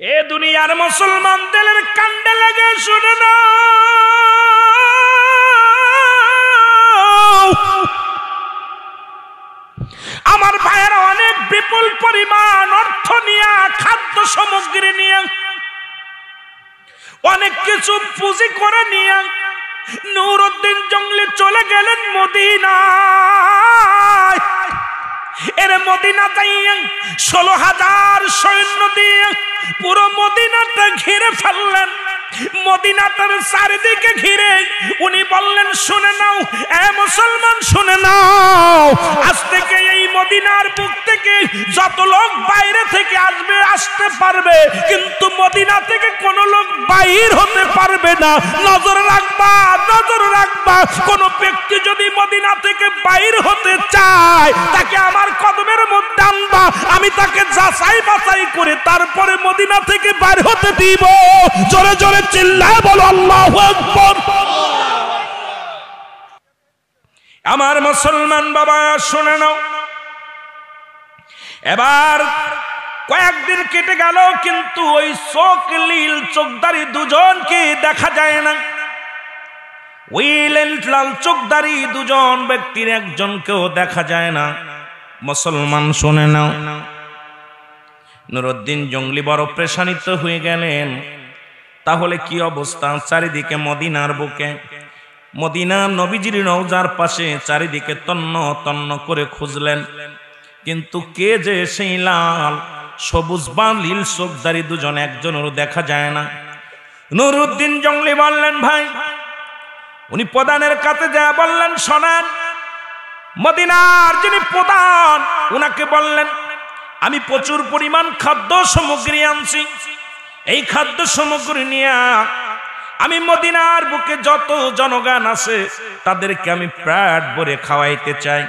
এ দুনিয়ার মুসলমানদের কান্দে লাগে শুনে না, আমার ভাইয়েরা অনেক বিপুল পরিমাণ অর্থ নিয়ে, খাদ্য সামগ্রী নিয়ে, অনেক কিছু পুঁজি করে নিয়ে নুরউদ্দিন জঙ্গলি চলে গেলেন মদিনায়। এর মদিনা যাইয়া 16,000 সৈন্য দিয়ে পুরো মদিনাটা ঘিরে ফেললেন। মদিনাটার চারিদিকে ঘিরে উনি বললেন, শুনে নাও এ মুসলমান, শুনে নাও, আজ থেকে এই মদিনার বুক থেকে যত লোক বাইরে থেকে আসবে আসতে পারবে, কিন্তু মদিনা থেকে কোন লোক বাইর হতে পারবে না। নজর রাখবা, নজর রাখবা, কোন ব্যক্তি যদি মদিনা থেকে বাইর হতে চায় তাকে আমার কদমের মধ্যে আনবা, আমি তাকে যাচাই বাছাই করে তারপরে মদিনা থেকে বাইর হতে দিব। জোরে জোরে চিল্লায় বলো আল্লাহু আকবার। আমার মুসলমান বাবা শুনে নাও, এবার কয়েকদিন কেটে গেল, কিন্তু ওই চোখ লীল চোখদারি দুজনকে দেখা যায় না। ওই লাল চোখদারি দুজন ব্যক্তির একজনকেও দেখা যায় না। মুসলমান শুনে নাও, নুরউদ্দিন জঙ্গলি বড় পেরেশানিত হয়ে গেলেন। তাহলে কি অবস্থা? চারিদিকে মদিনার বুকে, মদিনা নবীজির রওজার পাশে চারিদিকে তন্ন তন্ন করে খুঁজলেন, কিন্তু কে যে সেই লাল সবুজ বা নীল চোখদারি দুজন একজনেরও দেখা যায় না। নুরউদ্দিন জঙ্গলি বললেন, ভাই, উনি প্রধানের কাছে যা বললেন, শোনেন, মদিনার যিনি প্রধান উনাকে বললেন, আমি প্রচুর পরিমাণ খাদ্য সামগ্রী আনছি, এই খাদ্য সামগ্রী নিয়ে আমি মদিনার বুকে যত জনগণ আছে তাদেরকে আমি পেট ভরে খাওয়াইতে চাই।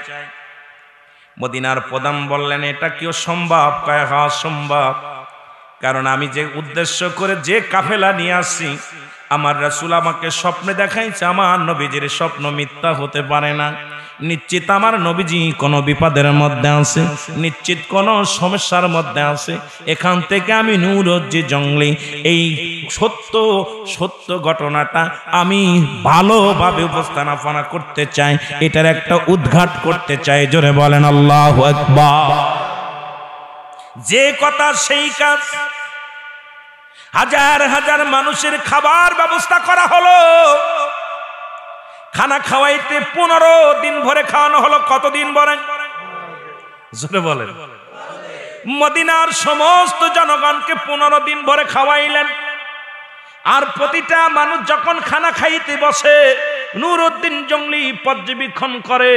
মদিনার প্রধান বললেন, এটা কি সম্ভব? কয় হ্যাঁ সম্ভব, কারণ আমি যে উদ্দেশ্য করে যে কাফেলা নিয়ে আসছি, আমার রাসূল আমাকে স্বপ্নে দেখাইছে, আমার নবীজির স্বপ্ন মিথ্যা হতে পারে না। নিশ্চিত আমার নবীজি কোনো বিপদের মধ্যে আছে, নিশ্চিত কোনো সমস্যার মধ্যে আছে। এখান থেকে আমি নুরউদ্দিন জঙ্গলি এই সত্য সত্য ঘটনাটা আমি ভালোভাবে উপস্থাপনা করতে চাই, এটার একটা উদ্ঘাট করতে চাই। জোরে বলেন আল্লাহু আকবার। যে কথা সেই কাজ। হাজার হাজার মানুষের খাবার ব্যবস্থা করা হলো, খানা খাওয়াইতে 15 দিন ভরে খাওয়ানো হলো। কতদিন ভরে? জোরে বলেন। মদিনার সমস্ত জনগণকে 15 দিন ভরে খাওয়াইলেন। আর প্রতিটা মানুষ যখন খানা খাইতে বসে, নুরউদ্দিন জঙ্গলি পর্যবেক্ষণ করে,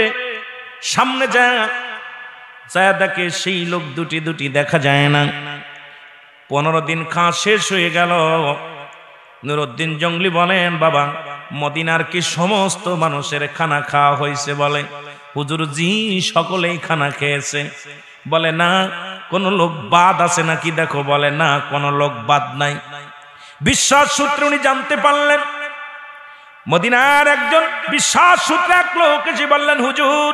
সামনে যায় দেখে সেই লোক দুটি দুটি দেখা যায় না। 15 দিন খাওয়া শেষ হয়ে গেল। নুরউদ্দিন জঙ্গলি বলেন, বাবা, মদিনার কি সমস্ত মানুষের খানা খাওয়া হয়েছে? বলে, হুজুর জি, সকলেই খানা খেয়েছে। বলে, না, কোন লোক বাদ আছে নাকি দেখো। বলে, না, কোন লোক বাদ নাই। বিশ্বাস সূত্রে উনি জানতে পারলেন, মদিনার একজন বিশ্বাস সূত্রে এক লোক এসে বললেন, হুজুর,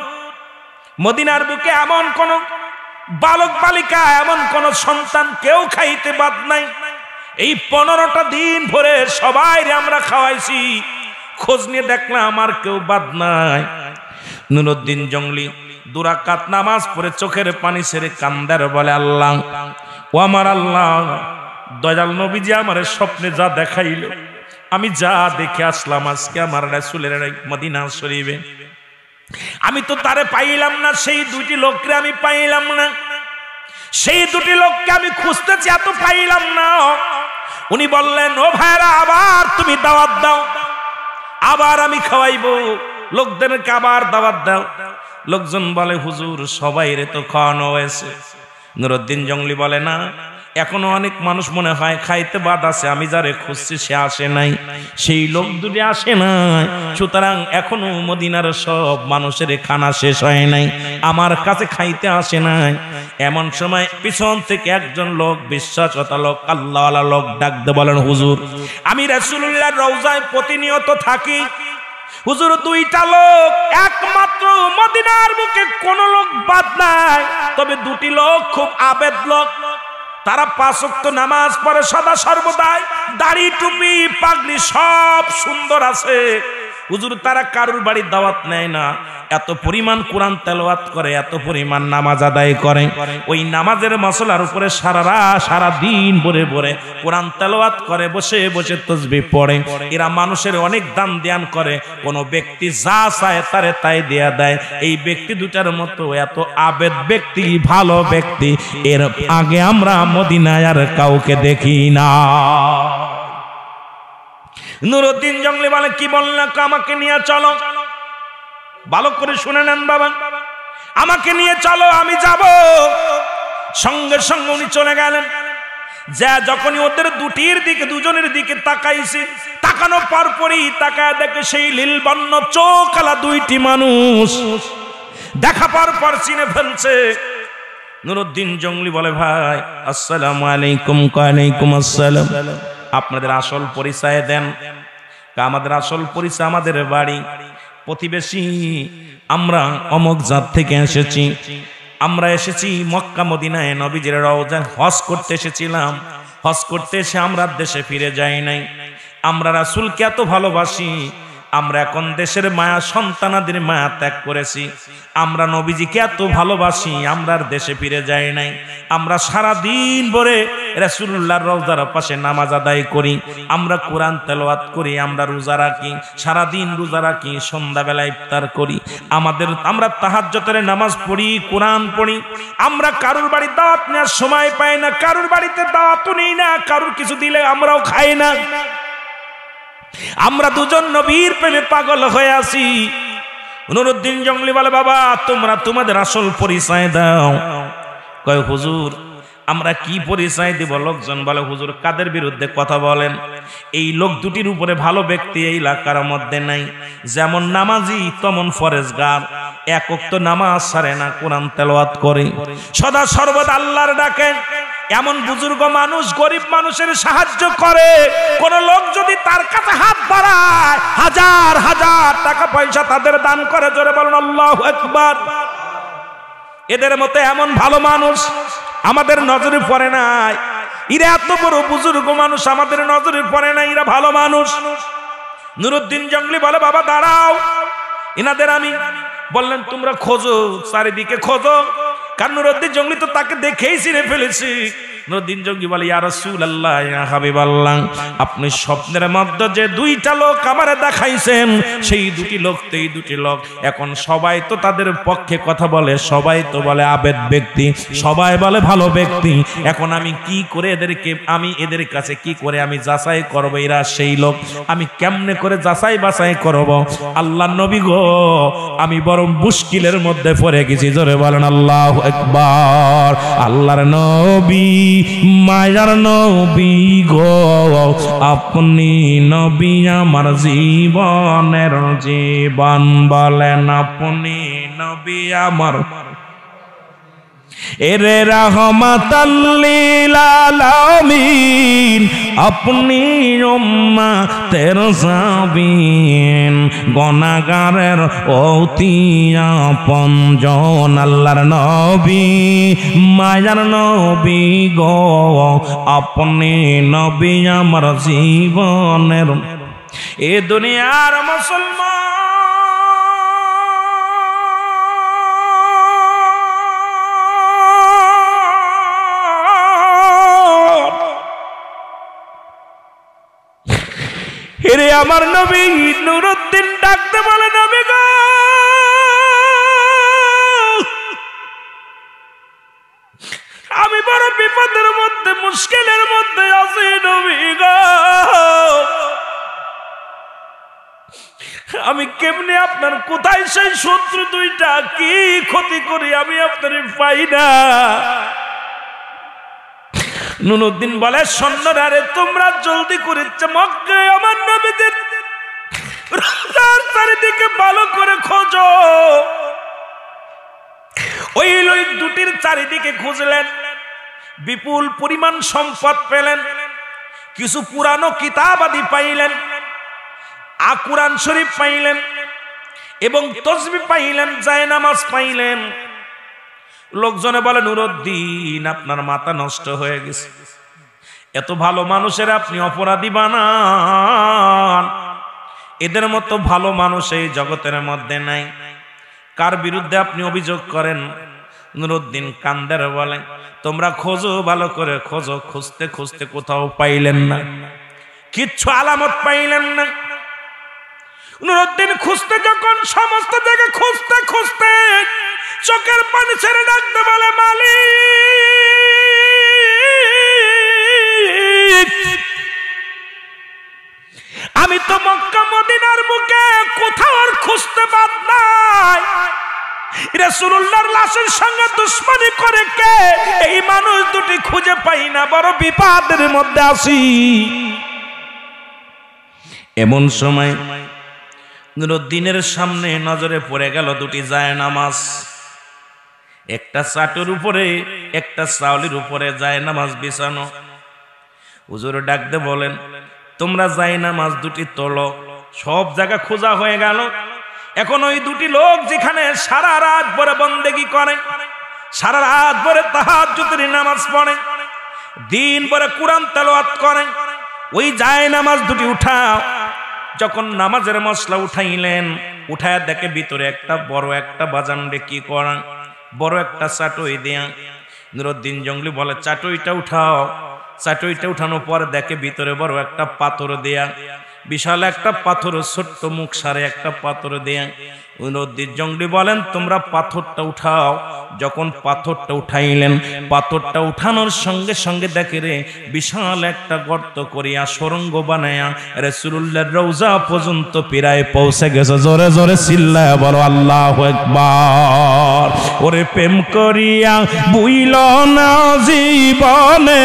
মদিনার বুকে এমন কোন বালক বালিকা, এমন কোন সন্তান কেউ খাইতে বাদ নাই। এই 15টা দিন ভরে সবাই আমরা খাওয়াইছি, খোঁজ নিয়ে দেখলাম আমার কেউ বাদ নাই। নুরউদ্দিন জঙ্গলি 2 রাকাত নামাজ পড়ে চোখের পানি ছেড়ে কান্দার বলে, আল্লাহ, ও আমার আল্লাহ, দয়াল নবীজি আমার স্বপ্নে যা দেখাইল, আমি যা দেখে আসলাম আজকে আমার রাসূলের মদিনা শরীফে, আমি তো তারে পাইলাম না, সেই 2টি লোককে আমি পাইলাম না, সেই 2টি লোককে আমি খুঁজতেছি, এত পাইলাম না। উনি বললেন, ও ভাইরা, আবার তুমি দাওয়াত দাও, আবার আমি খাওয়াইবো, লোকদেরকে আবার দাওয়াত দাও। লোকজন বলে, হুজুর, সবাইরে তো খাওয়ানো হয়েছে। নুরউদ্দিন জঙ্গলি বলে, না, এখনো অনেক মানুষ মনে হয় খাইতে বাদ আছে, আমি যারে খুঁজছি সে আসে নাই, সেই লোক দুটি আসে নাই, সুতরাং এখনো মদিনার সব মানুষের খানা শেষ হয় নাই, আমার কাছে খাইতে আসে নাই। এমন সময় পিছন থেকে একজন লোক, বিশ্বাসতা লোক, আল্লাহওয়ালা লোক ডাক দিয়ে বলেন, হুজুর, আমি রাসূলুল্লাহর রওজায় প্রতিনিয়ত থাকি, হুজুর, 2টা লোক, একমাত্র মদিনার বুকে কোন লোক বাদ নাই, তবে 2টি লোক খুব আবেদ লোক, তারা 5 ওয়াক্ত নামাজ পড়ে সদা সর্বদাই, দাড়ি টুপি পাগড়ি সব সুন্দর আছে। হুজুর তারা কারুর বাড়ির দাওয়াত নেয় না, এত পরিমাণ কোরআন তেলাওয়াত করে, এত পরিমাণ নামাজ আদায় করে। ওই নামাজের মশলার উপরে সারা দিন ভরে ভরে কোরআন তেলাওয়াত করে, বসে বসে তাসবিহ পড়ে। এরা মানুষের অনেক দান ধ্যান করে, কোন ব্যক্তি যা চায় তারে তাই দেয়া দেয়। এই ব্যক্তি দুটার মতো এত আবেদ ব্যক্তি, ভালো ব্যক্তি এর আগে আমরা মদিনায় আর কাউকে দেখি না। নুরুদ্দিন জঙ্গলি বলে, কি বললেন? আমাকে নিয়ে চলো। ভালো করে শুনে নেন বাবা, আমাকে নিয়ে চলো, আমি যাব। সঙ্গে সঙ্গে উনি চলে গেলেন। যা যখনই ওদের দুজনের দিকে তাকাইছে, তাকানোর পরপরই তাকায় দেখে সেই নীলবর্ণ চোখালা দুইটি মানুষ। দেখা পর চিনে ফেলছে। নুরুদ্দিন জঙ্গলি বলে, ভাই আসসালামু আলাইকুম। ওয়ালাইকুম আসসালাম। আপনাদের আসল পরিচয় দেন। আমাদের আসল পরিচয় আমাদের বাড়ি প্রতিবেশী, আমরা অমুক জাত থেকে এসেছি। আমরা এসেছি মক্কা মদিনায় নবীজির রওজায় হজ করতে এসেছিলাম। হজ করতে এসে আমরা দেশে ফিরে যাই নাই। আমরা রাসূলকে এত ভালোবাসি, আমরা এখন দেশের মায়া সন্তানাদের মায়া ত্যাগ করেছি। আমরা নবীজিকে এত ভালোবাসি, আমরা আর দেশে ফিরে যাই নাই। আমরা সারা দিন ভরে রাসূলুল্লাহর রওজার পাশে নামাজ আদায় করি, আমরা কোরআন তেলাওয়াত করি, আমরা রোজা রাখি, সারা দিন রোজা রাখি, সন্ধ্যাবেলা ইফতার করি, আমরা তাহাজ্জুদের নামাজ পড়ি, কোরআন পড়ি। আমরা কারুর বাড়ি দাওয়াত নেওয়ার সময় পাই না, কারুর বাড়িতে দাওয়াতও নেই না, কারুর কিছু দিলে আমরাও খাই না। আমরা দুজন নবীর প্রেমে পাগল হয়ে আছি। নুরুদ্দিন জঙ্গলি বলে, বাবা তোমরা তোমাদের আসল পরিচয় দাও। কয় হুজুর আমরা কি পরিচয় দিব? লোকজন বলে, হুজুর কাদের বিরুদ্ধে কথা বলেন? এই লোক দুটির উপরে ভালো ব্যক্তি এই এলাকার মধ্যে নাই। যেমন নামাজি তেমন ফরেজগার, এক ওয়াক্ত নামাজ ছাড়ে না, কোরআন তেলাওয়াত করে, সদা সর্বদা আল্লাহর ডাকে। এমন বুজুর্গ মানুষ গরিব মানুষের সাহায্য করে। কোন লোক যদি তার কাছে হাত বাড়ায়, হাজার হাজার টাকা পয়সা তাদের দান করে। জোরে বলুন আল্লাহু আকবার। এদের মতো এমন ভালো মানুষ আমাদের নজরে পড়ে নাই। এরা এত বড় বুজুর্গ মানুষ, আমাদের নজরে পড়ে নাই, এরা ভালো মানুষ। নুরুদ্দিন জঙ্গলি বলে, বাবা দাঁড়াও, এনাদের আমি বললেন তোমরা খোঁজো, চারিদিকে খোঁজো। কারণ নুরুদ্দিন জঙ্গলি তো তাকে দেখেই চিনে ফেলেছি। নুরুদ্দিন জঙ্গলি বলে, ইয়া রাসূলুল্লাহ, ইয়া হাবিবাল্লাহ, আপনি স্বপ্নের মধ্যে যে দুইটা লোক আমারে দেখাইছেন, সেই দুটি লোক তো এই দুটি লোক। এখন সবাই তো তাদের পক্ষে কথা বলে, সবাই তো বলে আবেদ ব্যক্তি, সবাই বলে ভালো ব্যক্তি। এখন আমি কি করে আমি এদের কাছে কি করে আমি যাচাই করব এরা সেই লোক? আমি কেমনে করে যাচাই বাছাই করব? আল্লাহর নবী গো, আমি বড় মুশকিলের মধ্যে পড়ে গেছি। জোরে বলেন আল্লাহু আকবার। আল্লাহর নবী, মায়ার নবী গো, আপনি নবী আমার জীবনের জীবন। বলেন আপনি নবী আমার, এরে রাহমাতাল লিল আলামিন, আপনি উম্মতের সাবিন, গুনাহগারের অতি আপনজন। আল্লাহর নবী, মায়ার নবী গো, আপনি নবী আমার জীবনের। এ দুনিয়ার মুসলমান এরে আমার নবী নুরুদ্দিন ডাকতে বলে, নবী গো, আমি বড় বিপদের মধ্যে, মুশকিলের মধ্যে আছি নবী গো। আমি কেমনে আপনার, কোথায় সেই শত্রু দুইটা, কি ক্ষতি করি আমি আপনার পাই না। নুরুদ্দিন বলে, সৈন্যরা রে, তোমরা জলদি করে মক্কায় আমার নবীদের চারিদিকে ভালো করে খোঁজো। ওই লোক দুটির চারিদিকে খুঁজলেন, বিপুল পরিমাণ সম্পদ পেলেন, কিছু পুরানো কিতাব আদি পাইলেন, কুরআন শরীফ পাইলেন এবং তাসবিহ পাইলেন, জায়নামাজ পাইলেন। লোকজনে বলে নুরুদ্দিন আপনার মাথা নষ্ট হয়ে গেছে, এত ভালো মানুষের আপনি অপরাধী বানান, এদের মতো ভালো মানুষ এই জগতের মধ্যে নাই, কার বিরুদ্ধে আপনি অভিযোগ করেন? নুরুদ্দিন কান্দের বলে তোমরা খোঁজো, ভালো করে খোঁজো, খুঁজতে খুঁজতে কোথাও পাইলেন না, কিচ্ছু আলামত পাইলেন না। নুরুদ্দিন খুঁজতে যখন সমস্ত জায়গায় খুঁজতে খুঁজতে চোখের পানি ছেড়ে ডাকতে বলে মালিক, আমি তো মক্কা মদিনার বুকে কোথাও আর খুঁজতে বাদ নাই, রাসূলুল্লাহর লাশের সঙ্গে দুশমনি করে কে এই মানুষ দুটি খুঁজে পাই না, বড় বিপদের মধ্যে আছি। এমন সময় নুরুদ্দিনের সামনে নজরে পড়ে গেল দুটি জায়নামাজ, একটা চাটুর উপরে একটা চাউলের উপরে জায়নামাজ বিছানো। হুজুর ডাকতে বলেন তোমরা জায়নামাজ দুটি তোলো। সব জায়গা খোঁজা হয়ে গেল, এখন ওই দুটি লোক যেখানে সারা রাত ভরে বন্দেগী করে, সারা রাত ভরে তাহাজ্জুদের নামাজ পড়ে, দিন ভরে কোরআন তেলাওয়াত করে, ওই জায়নামাজ দুটি উঠাও। যখন নামাজের মশলা উঠাইলেন, উঠায় দেখে ভিতরে একটা বড় একটা বাজানরে কি করা, বড় একটা চাটুই দেয়া। নুরুদ্দিন জঙ্গলি বলে চাটুইটা উঠাও। চাটুইটা উঠানোর পর দেখে ভিতরে বড় একটা পাথর দেয়া, বিশাল একটা পাথর, ছোট্ট মুখ সারে একটা পাথর দেয়া। নুরুদ্দিন জঙ্গলি বলেন তোমরা পাথরটা উঠাও। যখন পাথরটা উঠাইলেন, পাথরটা উঠানোর সঙ্গে সঙ্গে দেখে রে বিশাল একটা গর্ত করিয়া সুড়ঙ্গ বানায়া রাসূলুল্লাহর রওজা পর্যন্ত প্রায় পৌঁছে গেছে। জোরে জোরে চিল্লায়া বলো আল্লাহু আকবার। ওরে প্রেম করিয়া বুইল না জীবনে,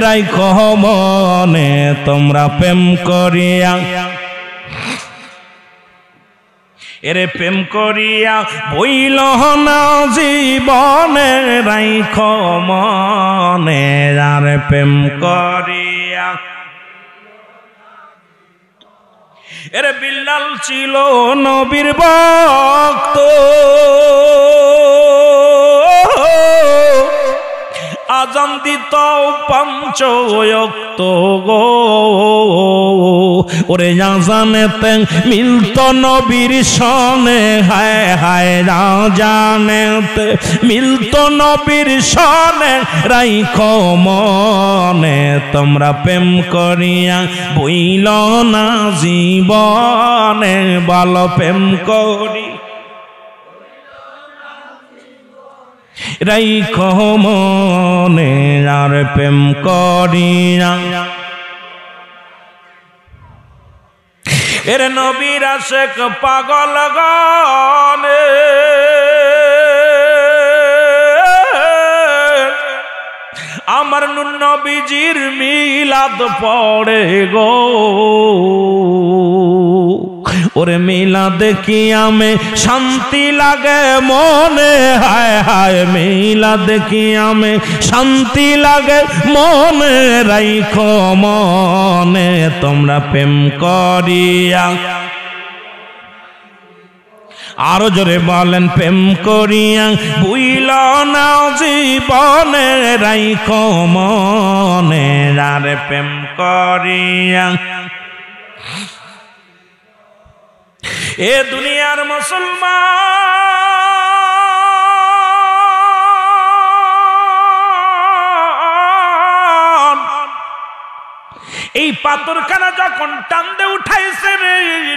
রাইখো মনে তোমরা প্রেম করিয়া, এরে প্রেম করিয়া বইল না জীবনে, রাইখো মনে আর প্রেম করিয়া। এরে বিল্লাল ছিল নবীর ভক্ত, আজান দিত পাঞ্চ ওয়াক্ত গো, ওরে আজানেতে মিলত নবীর সনে, হায় হায় আজানেতে মিলত নবীর সনে, রাইখো মনে তোমরা প্রেম করিয়া বইল না জীবনে, ভালো প্রেম করি রাইখো মনে আর প্রেম করিয়া। এর নবীর আশেক পাগল গানে, আমার নবীজির মিলাদ পড়ে গো, ওরে মিলাদ কিয়ামে শান্তি লাগে মনে, হায় হায় মিলাদ কিয়ামে শান্তি লাগে মনে, রাইখো মনে তোমরা প্রেম করিয়া। আরো জোরে বলেন প্রেম করিয়া বুইল না জীবনে, রাইখো মনে আর প্রেম করিয়া। এ দুনিয়ার মুসলমান এই পাথরখানা যখন টান্দে উঠাইছে,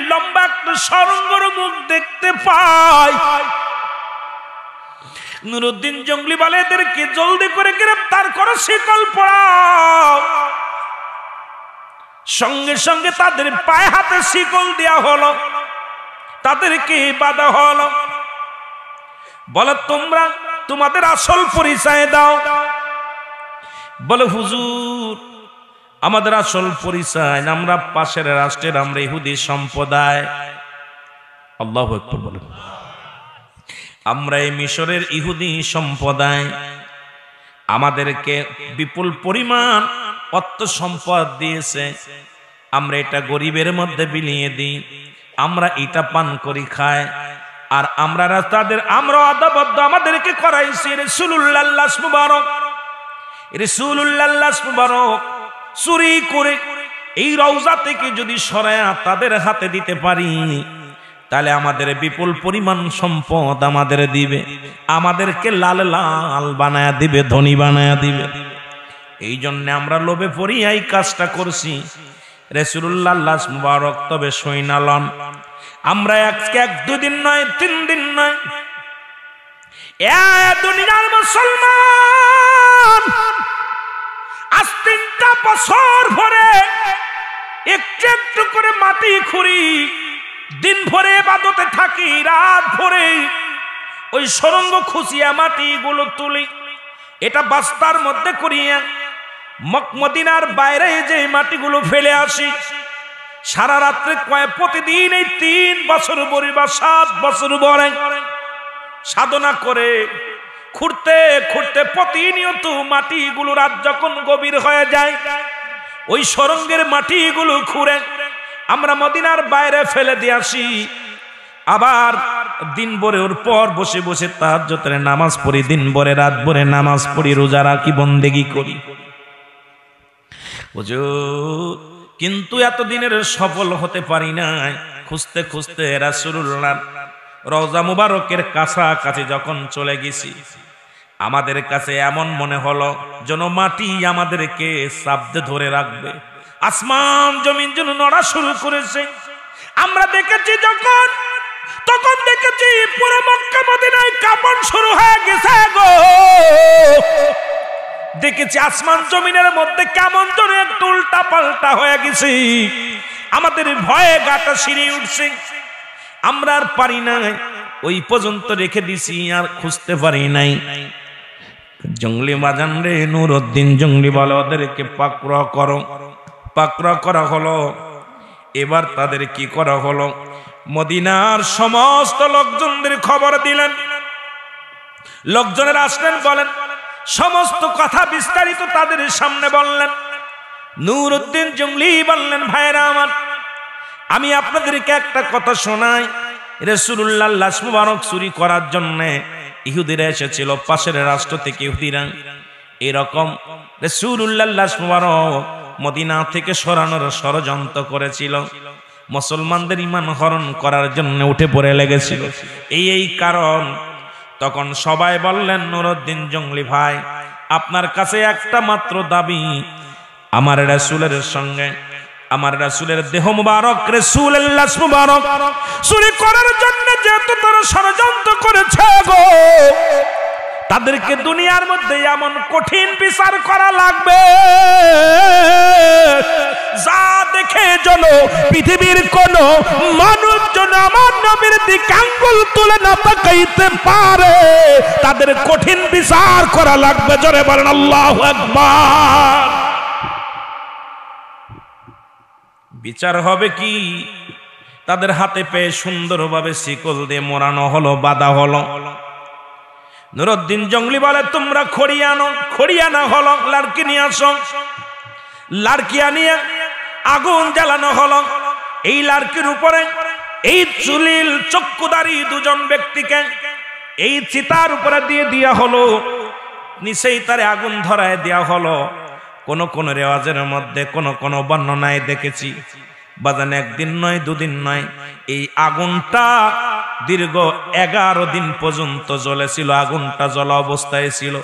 লম্বা একটা সুড়ঙ্গের মুখ দেখতে পায়। নুরুদ্দিন জঙ্গলি বলে এদেরকে জলদি করে গ্রেফতার করো, শিকল পড়াও। সঙ্গে সঙ্গে তাদের পায়ে হাতে শিকল দেওয়া হলো, তাদেরকে বাধা হলো। বলে তোমরা তোমাদের আসল পরিচয় দাও। বলে হুজুর আমাদের আসল পরিচয়, আমরা পাশের রাষ্ট্রের, আমরা ইহুদি সম্প্রদায়। আল্লাহু আকবার বলেন। আমরা এই মিশরের ইহুদি সম্প্রদায়, আমাদেরকে বিপুল পরিমাণ অর্থ সম্পদ দিয়েছে, আমরা এটা গরিবের মধ্যে বিলিয়ে দিই, আমরা এটা পান করি খাই। আর আমরা আদাবদ্ধ আমাদেরকে করাইছে রাসূলুল্লাহ মুবারক, রাসূলুল্লাহ মুবারক চুরি করে এই রওজা থেকে যদি সরায়া তাদের হাতে দিতে পারি, তাহলে আমাদের বিপুল পরিমাণ সম্পদ আমাদের দিবে, আমাদেরকে লাল লাল বানায়া দিবে, ধনী বানায়া দিবে। এই জন্য আমরা লোভে পড়ি এই কাজটা করছি। রাসূলুল্লাহ মুবারক তবে সইনালন, আমরা এক দুদিন নয়, 3 দিন নয়, দুনিয়ার মুসলমান আজ 3টা বছর ভরে একটু একটু করে মাটি খুঁড়ি, দিন ভরে ইবাদতে থাকি, রাত ভরে ওই সুরঙ্গ খুঁচিয়া মাটিগুলো তুলি, এটা বস্তার মধ্যে করিয়া মদিনার বাইরে যে মাটিগুলো ফেলে আসি, সারা রাত্রে প্রতিদিন এই 3 বছর ভরে বা 7 বছর ভরে সাধনা করে খুঁড়তে খুঁড়তে প্রতিনিয়ত মাটিগুলো রাত যখন গভীর হয়ে যায় ওই সুরঙ্গের মাটিগুলো খুঁড়ে আমরা মদিনার বাইরে ফেলে দিয়ে আসি। আবার দিন ভরে ওর পর বসে বসে তাহাজ্জুদের নামাজ পড়ি, দিন ভরে রাত ভরে নামাজ পড়ি, রোজা রাখি, বন্দেগী করি। হুজুর কিন্তু এতদিনের সফল হতে পারি নাই। খুঁজতে খুঁজতে রাসূলুল্লাহ রওজা মুবারকের কাছাকাছি যখন চলে গেছি, আমাদের কাছে এমন মনে হলো যেন মাটি আমাদেরকে চাপতে ধরে রাখবে, আসমান জমিন যেন নড়া শুরু করেছে। আমরা দেখেছি তখন দেখেছি পুরো মক্কা মদিনায় কাঁপন শুরু হয়ে গেছে গো। দেখেছি আসমান জমিনের মধ্যে কেমন যেন একটু উল্টা পাল্টা হয়ে গেছে, আমাদের ভয়ে গাটা শিরে উঠছে। আমরা আর পারি নাই, ওই পর্যন্ত রেখে দিছি, আর খুঁজতে পারি নাই। জঙ্গলি বাজান রে, নুরউদ্দিন জঙ্গলি বলে ওদেরকে পাকড়া করো। পাকড়া করা হলো। এবার তাদের কি করা হলো, মদিনার সমস্ত লোকজনদের খবর দিলেন। লোকজনের আসলেন, বলেন সমস্ত কথা বিস্তারিত তাদের সামনে বললেন। নুরউদ্দিন জঙ্গলি বললেন, ভাইরা আমার, আমি আপনাদেরকে একটা কথা শোনাই। রাসূলুল্লাহ লাশ মুবারক চুরি করার জন্য ইহুদিরা এসেছিল, পাশের রাষ্ট্র থেকে ইহুদিরা এরকম রাসূলুল্লাহ লাশ মুবারক মদিনা থেকে সরানোর ষড়যন্ত্র করেছিল, মুসলমানদের ঈমান হরণ করার জন্য উঠে পড়ে লেগেছিল। এই কারণ তখন সবাই বললেন, নুরউদ্দিন জঙ্গলি ভাই, আপনার কাছে একটা মাত্র দাবি, আমার রাসূলের সঙ্গে, আমার রাসূলের দেহ মুবারক, রাসূলুল্লাহ মুবারক চুরি করার জন্য যেহেতু তারা ষড়যন্ত্র করেছে গো, তাদেরকে দুনিয়ার মধ্যে এমন কঠিন বিচার করা লাগবে যা দেখে যেন পৃথিবীর কোন মানুষ যেন আমার নবীর দিকে আঙ্গুল তুলে না তাকাইতে পারে। তাদের কঠিন বিচার করা লাগবে। জোরে বলেন আল্লাহু আকবার। বিচার হবে কি, তাদের হাতে পেয়ে সুন্দরভাবে শিকল দিয়ে মোড়ানো হলো, বাঁধা হলো। নুরউদ্দিন জঙ্গলি বলে, তোমরা খড়ি আনো। খড়ি আনা হলো, লাড়কি নিয়ে আসো। লাড়কি আনিয়ে আগুন জ্বালানো হলো। এই লাড়কির উপরে এই চুলিল চক্ষুদারি দুজন ব্যক্তিকে এই চিতার উপরে দিয়ে দেয়া হলো, নিচেই তারে আগুন ধরায় দেয়া হলো। কোন কোন রেওয়াজের মধ্যে কোন বর্ণনায় দেখেছি বাজান, একদিন নয়, দুদিন নয়, এই আগুনটা দীর্ঘ 11 দিন পর্যন্ত জ্বলেছিল। আগুনটা জ্বলা অবস্থায় ছিল।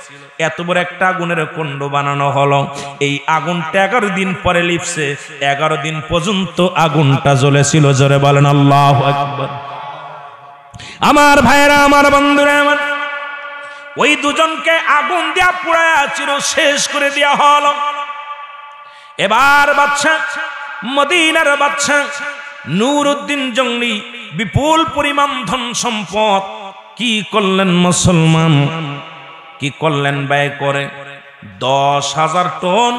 এত বড় একটা আগুনের কুণ্ড বানানো হলো। এই আগুনটা 11 দিন পরে লিপসে, 11 দিন পর্যন্ত আগুনটা জ্বলেছিল। জোরে বলেন আল্লাহু আকবার। আমার ভাইরা, আমার বন্ধুরা, আমার ওই দুজনকে আগুন দিয়া পুড়ায়া চির শেষ করে দেয়া হলো। এবার বাদশা, মদিনার বাদশা নুরউদ্দিন জঙ্গলি বিপুল পরিমাণ ধন সম্পদ কি করলেন, মুসলমান কি করলেন, ব্যয় করে 10,000 টন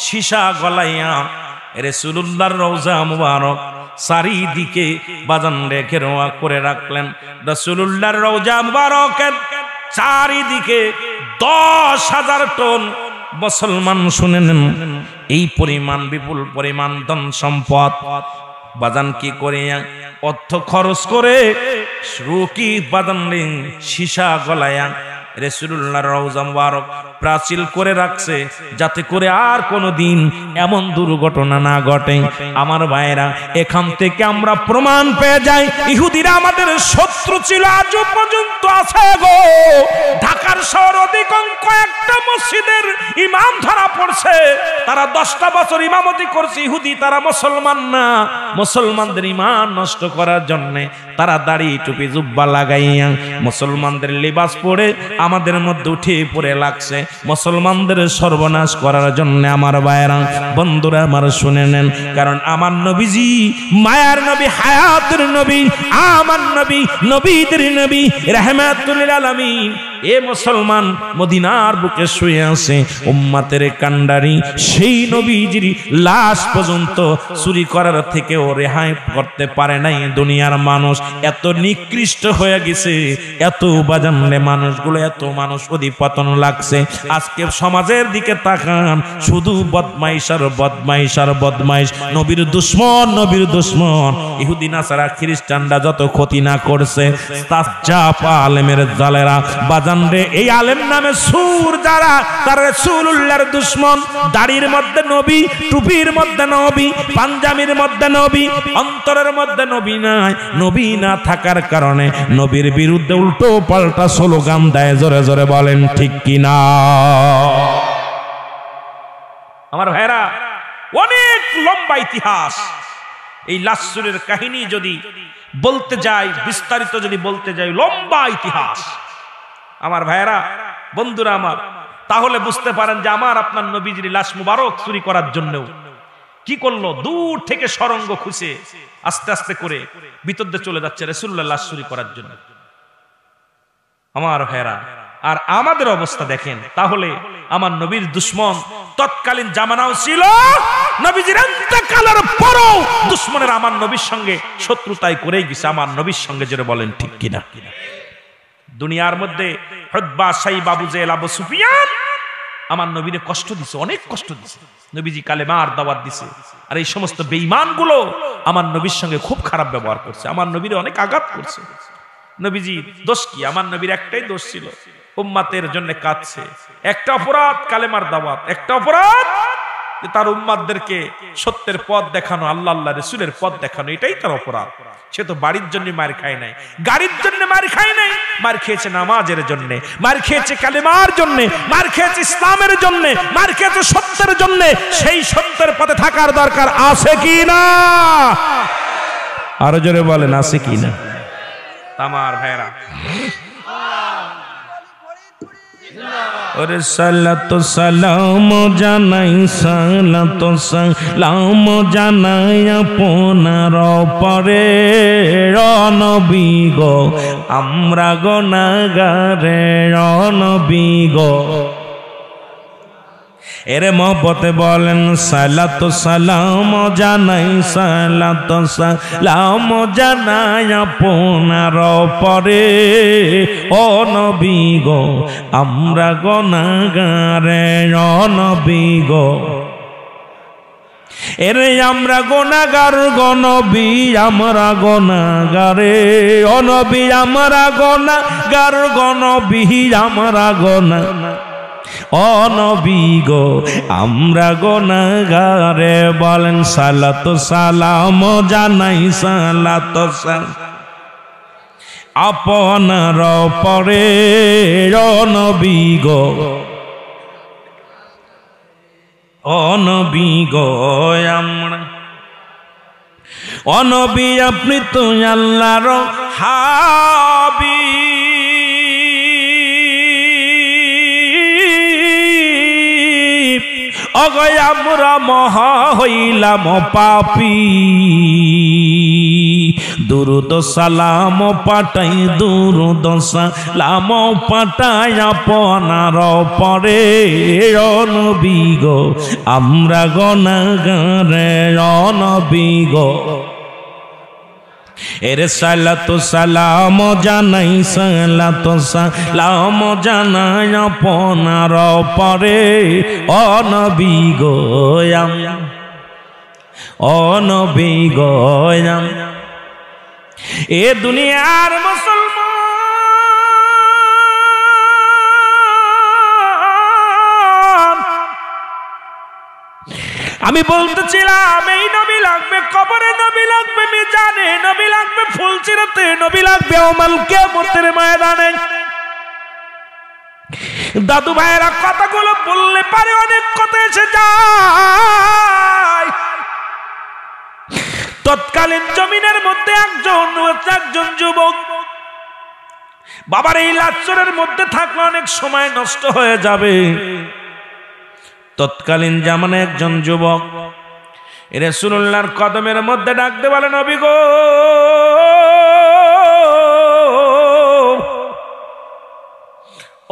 সীসা গলাইয়া রাসূলুল্লাহর রওজা মুবারক চারিদিকে বাজান রেখে রোয়া করে রাখলেন। রাসূলুল্লাহর রওজা মুবারকের চারিদিকে 10,000 টন মুসলমান শুনে নেন, এই পরিমাণ বিপুল পরিমাণ ধন সম্পদ বাজান কি করে অর্থ খরচ করে রুকি বাদানলি সীসা গলায়া রাসূলুল্লাহর রওজা মুবারক প্রাচীর করে রাখছে, যাতে করে আর কোনোদিন এমন দুর্ঘটনা না ঘটে। আমার ভাইরা, এখান থেকে আমরা প্রমাণ পেয়ে যাই ইহুদিরা আমাদের শত্রু ছিল, আজও পর্যন্ত আছে গো। ঢাকার শহর অধিকাংশ একটা মসজিদের ইমাম ধরা পড়ছে, তারা 10টা বছর ইমামতি করছে ইহুদি, তারা মুসলমান না। মুসলমানদের ঈমান নষ্ট করার জন্য তারা দাড়ি টুপি জুব্বা লাগাইয়া মুসলমানদের লিবাস পরে আমাদের মধ্যে উঠে পড়ে লাগছে, মুসলমানদের সর্বনাশ করার জন্য। আমার ভাইরা, বন্ধুরা আমার শুনে নেন, কারণ আমার নবীজি মায়ার নবী, হায়াতের নবী, আমার নবী, নবীদের নবী, রাহমাতুল লিল আলামিন। এ মুসলমান মদিনার বুকে শুয়ে আছে, উম্মতের কান্ডারি সেই নবীজির লাশ পর্যন্ত চুরি করার থেকেও রেহাই করতে পারে নাই দুনিয়ার মানুষ। এত নিকৃষ্ট হয়ে গেছে, এত বাজানলে মানুষগুলো, এত মানুষ অধিপতন লাগছে। আজকে সমাজের দিকে তাকান, শুধু বদমাইশ আর বদমাইশ আর বদমাইশ। নবীর দুশ্মন, নবীর দুশ্মন। ইহুদি নাসারা খ্রিস্টানরা যত ক্ষতি না করছে, তাজ্জাপা আলেমের জালেরা বাজানরে, এই আলেম নামে সুর যারা, তারা রাসূলুল্লাহর দুশ্মন। দাড়ির মধ্যে নবী, টুপির মধ্যে নবী, পাঞ্জাবির মধ্যে নবী, অন্তরের মধ্যে নবী নাই। নবী না থাকার কারণে নবীর বিরুদ্ধে উল্টো পাল্টা স্লোগান দেয়। জোরে জোরে বলেন ঠিক কিনা? আমার ভাইরা, অনেক লম্বা ইতিহাস। এই লাসুরের কাহিনী যদি বলতে যাই, বিস্তারিত যদি বলতে যাই, লম্বা ইতিহাস। আমার ভাইরা, বন্ধুরা আমার, তাহলে বুঝতে পারেন যে আমার আপনার নবীজির লাশ মুবারক চুরি করার জন্য কি করলো? দূর থেকে সরঙ্গ খুঁজে আস্তে আস্তে করে ভিতরে চলে যাচ্ছে রাসূলুল্লাহর লাশ চুরি করার জন্য। আমার ভাইরা, আর আমাদের অবস্থা দেখেন। তাহলে আমার নবীর দুশ্মন তৎকালীন জামানাও ছিল, নবীজির ইন্তেকালের পরও দুশ্মনের আমার নবীর সঙ্গে শত্রুতাই করেই গেছে। আমার নবীর সঙ্গে জোরে বলেন ঠিক কিনা? দুনিয়ার মধ্যে উতবা, সাইবা, আবু জেহেল, আবু সুফিয়ান আমার নবীরে কষ্ট দিছে, অনেক কষ্ট দিছে। নবীজি কালেমার দাওয়াত দিছে, আর এই সমস্ত বেঈমানগুলো আমার নবীর সঙ্গে খুব খারাপ ব্যবহার করছে, আমার নবীরে অনেক আঘাত করছে। নবীজি দোষ কি? আমার নবীর একটাই দোষ ছিল, উম্মতের জন্য কাঁদছে। একটা অপরাধ কালেমার দাওয়াত, একটা অপরাধ যে তার উম্মতদেরকে সত্যের পথ দেখানো, আল্লাহ আল্লাহ রাসূলের পথ দেখানো, এটাই তার অপরাধ। সে তো বাড়ির জন্য মার খায় নাই, গাড়ির জন্য মার খায় নাই, মার খেয়েছে নামাজের জন্য, মার খেয়েছে কালেমার জন্য, মার খেয়েছে ইসলামের জন্য, মার খেয়েছে সত্যের জন্য। সেই সত্যের পথে থাকার দরকার আছে কি না? আরো জোরে বলেন, আছে কি না? আমার ভাইরা, ওরে সালাতু সালাম জানাই, সালাতু সালাম জানাই আপনার পরে নবী গো, আমরা গুনাহগারে নবী গো। এরে মহব্বতে বলেন সালাতু সালাম জানাই, সালাতু সালাম জানাই আপনার পরে ও নবী গো, আমরা গুনাহগারে নবী গো। এরে আমরা গুনাহগার গো নবী, আমরা গুনাহগারে ও নবী, আমরা গুনাহগার গো নবী, আমরা গুনাহগার ও নবী গো, আমরা গুনাহগারে। বলেন সালাতু সালাম জানাই, সালাতু সালাম আপনার পরে ও নবী গো, ও নবী গো, আমরা ও নবী আপনি তো আল্লাহর হাবিব, অগয় আমরা মহা হইলাম পাপী, দুরুদ সালাম পাঠাই, দুরুদ সালাম পাঠাই আপনার পরে ও নবী গো, আমরা গুনাহগারে ও নবী গো। এরে সালাতু সালাম জানাই, সালাতু সালাম জানাই আপনার পরে ও নবী গো, ও নবী গো, এ দুনিয়ার মুসলমান, আমি বলতেছিলাম এই নবী লাগবে, কবরে নবী লাগবে, মিজানে নবী লাগবে, ফুলসিরাতে নবী লাগবে, ইয়াউমুল কিয়ামতের ময়দানে। দাদু ভাইয়েরা কথাগুলো বললে পারে অনেক কথা এসে যায়। তৎকালীন জমিনের মধ্যে একজন যুবক বাবার এই লাচ্ছরের মধ্যে থাকলে অনেক সময় নষ্ট হয়ে যাবে। তৎকালীন জামানায় একজন যুবক রাসূলুল্লাহর কদমের মধ্যে ডাকতে বলে, নবী গো,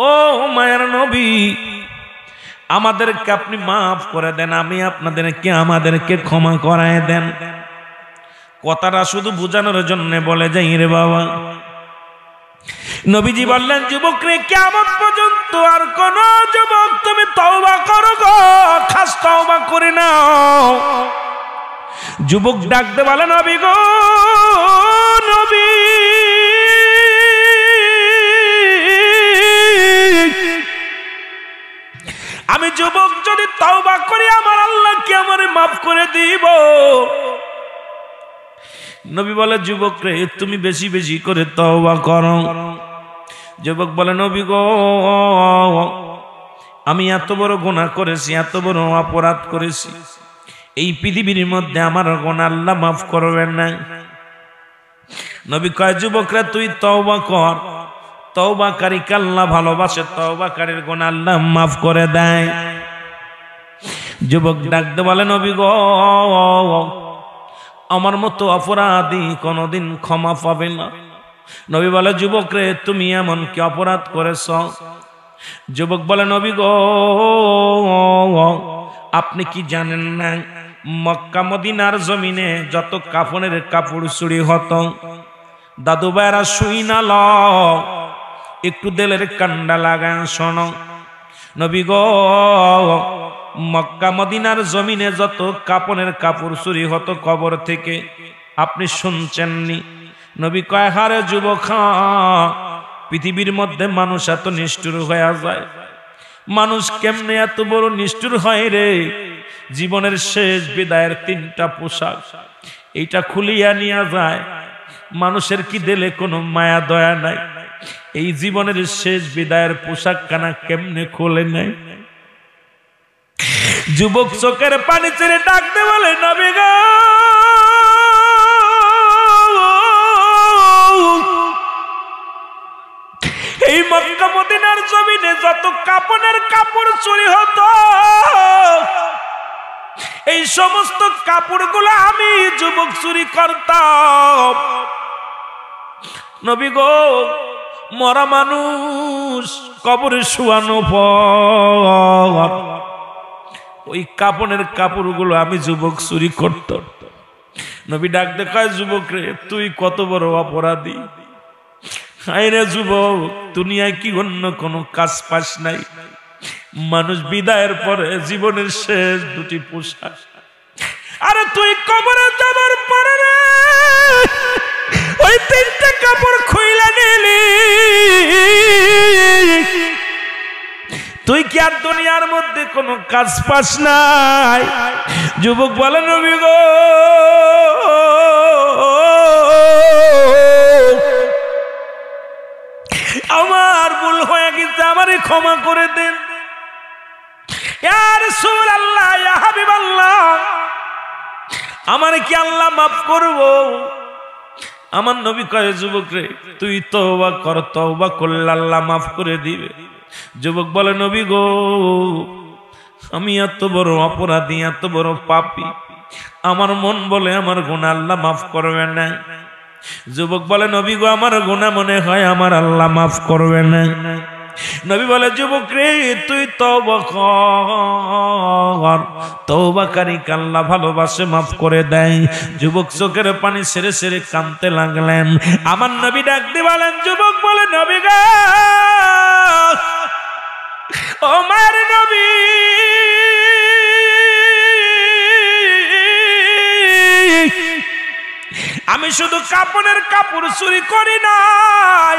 ও মায়ের নবী, আমাদেরকে আপনি মাফ করে দেন, আমি আমাদেরকে ক্ষমা করায় দেন। কথাটা শুধু বোঝানোর জন্য বলে যাই রে বাবা। নবীজি বললেন, যুবক রে, কিয়ামত পর্যন্ত আর কোন যুবক তুমি তওবা করো গো, খাস তওবা করে নাও। যুবক ডাকতে বলে, নবী গো, নবী, আমি যুবক যদি তওবা করি আমার আল্লাহ কি আমারে মাফ করে দিব? নবী বলে, যুবক রে, তুমি বেশি বেশি করে তওবা করো। যুবক বলে, নবী গো, আমি এত বড় গুনাহ করেছি, এত বড় অপরাধ করেছি, এই পৃথিবীর মধ্যে আমার গুনাহ আল্লাহ মাফ করবেন না। নবী কয়, যুবক রে, তুই তওবা কর, তওবাকারীকে আল্লাহ ভালোবাসে, তওবাকারীর গুনাহ আল্লাহ মাফ করে দেয়। যুবক ডাকতে বলে, নবী গো, আমার মতো অপরাধী কোনদিন ক্ষমা পাবে না। নবী বলে, যুবক রে, তুমি এমন কি অপরাধ করেছ? যুবক বলে, নবী গো, আপনি কি জানেন না মক্কা মদিনার জমিনে যত কাফনের কাপড় চুরি হতো, দাদু ভাইরা শুই না ল, একটু দিলের কান্ডা লাগান শোনো। নবী গো, মক্কা মদিনার জমিনে যত কাপনের কাপড় চুরি হতো কবর থেকে, আপনি শুনছেননি? নবী কয়, হারে যুবক, পৃথিবীর মধ্যে মানুষ এত নিষ্ঠুর হয়ে যায়। মানুষ কেমনে এত বড় নিষ্ঠুর হয় রে? জীবনের শেষ বিদায়ের 3টা পোশাক এইটা খুলিয়া নিয়ে যায়। মানুষের কি দিলে কোনো মায়া দয়া নাই? এই জীবনের শেষ বিদায়ের পোশাক কানা কেমনে খোলে নাই? যুবক চোখের পানি ছেড়ে ডাকতে বলে, নবী গো, এই মক্কা মদিনার জমিনে যত কাপনের কাপড় চুরি হতো, এই সমস্ত কাপড়গুলো আমি যুবক চুরি করতাম। নবী গো, মরা মানুষ কবরে শুয়ানো পর ওই কাপনের কাপড়গুলো আমি যুবক চুরি করতাম। নবী ডাকতে কয়, যুবক রে, তুই কত বড় অপরাধী। আরে যুবক, দুনিয়ায় কি অন্য কোনো কাজ পাস নাই? মানুষ বিদায়ের পরে জীবনের শেষ 2টি পোশাক, আরে তুই কবরে যাবার পরে রে ওই 3টে কাপড় খুইলা নিলি, তুই কি আর দুনিয়ার মধ্যে কোনো কাজ পাস নাই? যুবক বলে, নবী গো, আমার ভুল হয়ে গেছে, আমারে ক্ষমা করে দেন। ইয়া রাসূলুল্লাহ, ইয়া হাবিবাল্লাহ, আমারে কি আল্লাহ মাফ করবো? আমার নবী কয়, যুবক রে, তুই তওবা কর, তওবা করলে আল্লাহ মাফ করে দিবে। যুবক বলে, নবী গো, আমি এত বড় অপরাধী, এত বড় পাপী, আমার মন বলে আমার গুনাহ আল্লাহ মাফ করবে না। যুবক বলে, নবী গো, আমার গুনাহ মনে হয় আমার আল্লাহ মাফ করবে না। নবী বলে, যুবক রে, তুই তওবা কর, তওবাকারীকে আল্লাহ ভালোবাসে, মাফ করে দেয়। যুবক চোখের পানি ছেড়ে ছেড়ে কাঁদতে লাগলেন। আমার নবী ডাক দিয়ে বলেন, যুবক বলে, নবী গো, ও মায়ের নবী, আমি শুধু কাপড়ের কাপড় চুরি করি নাই,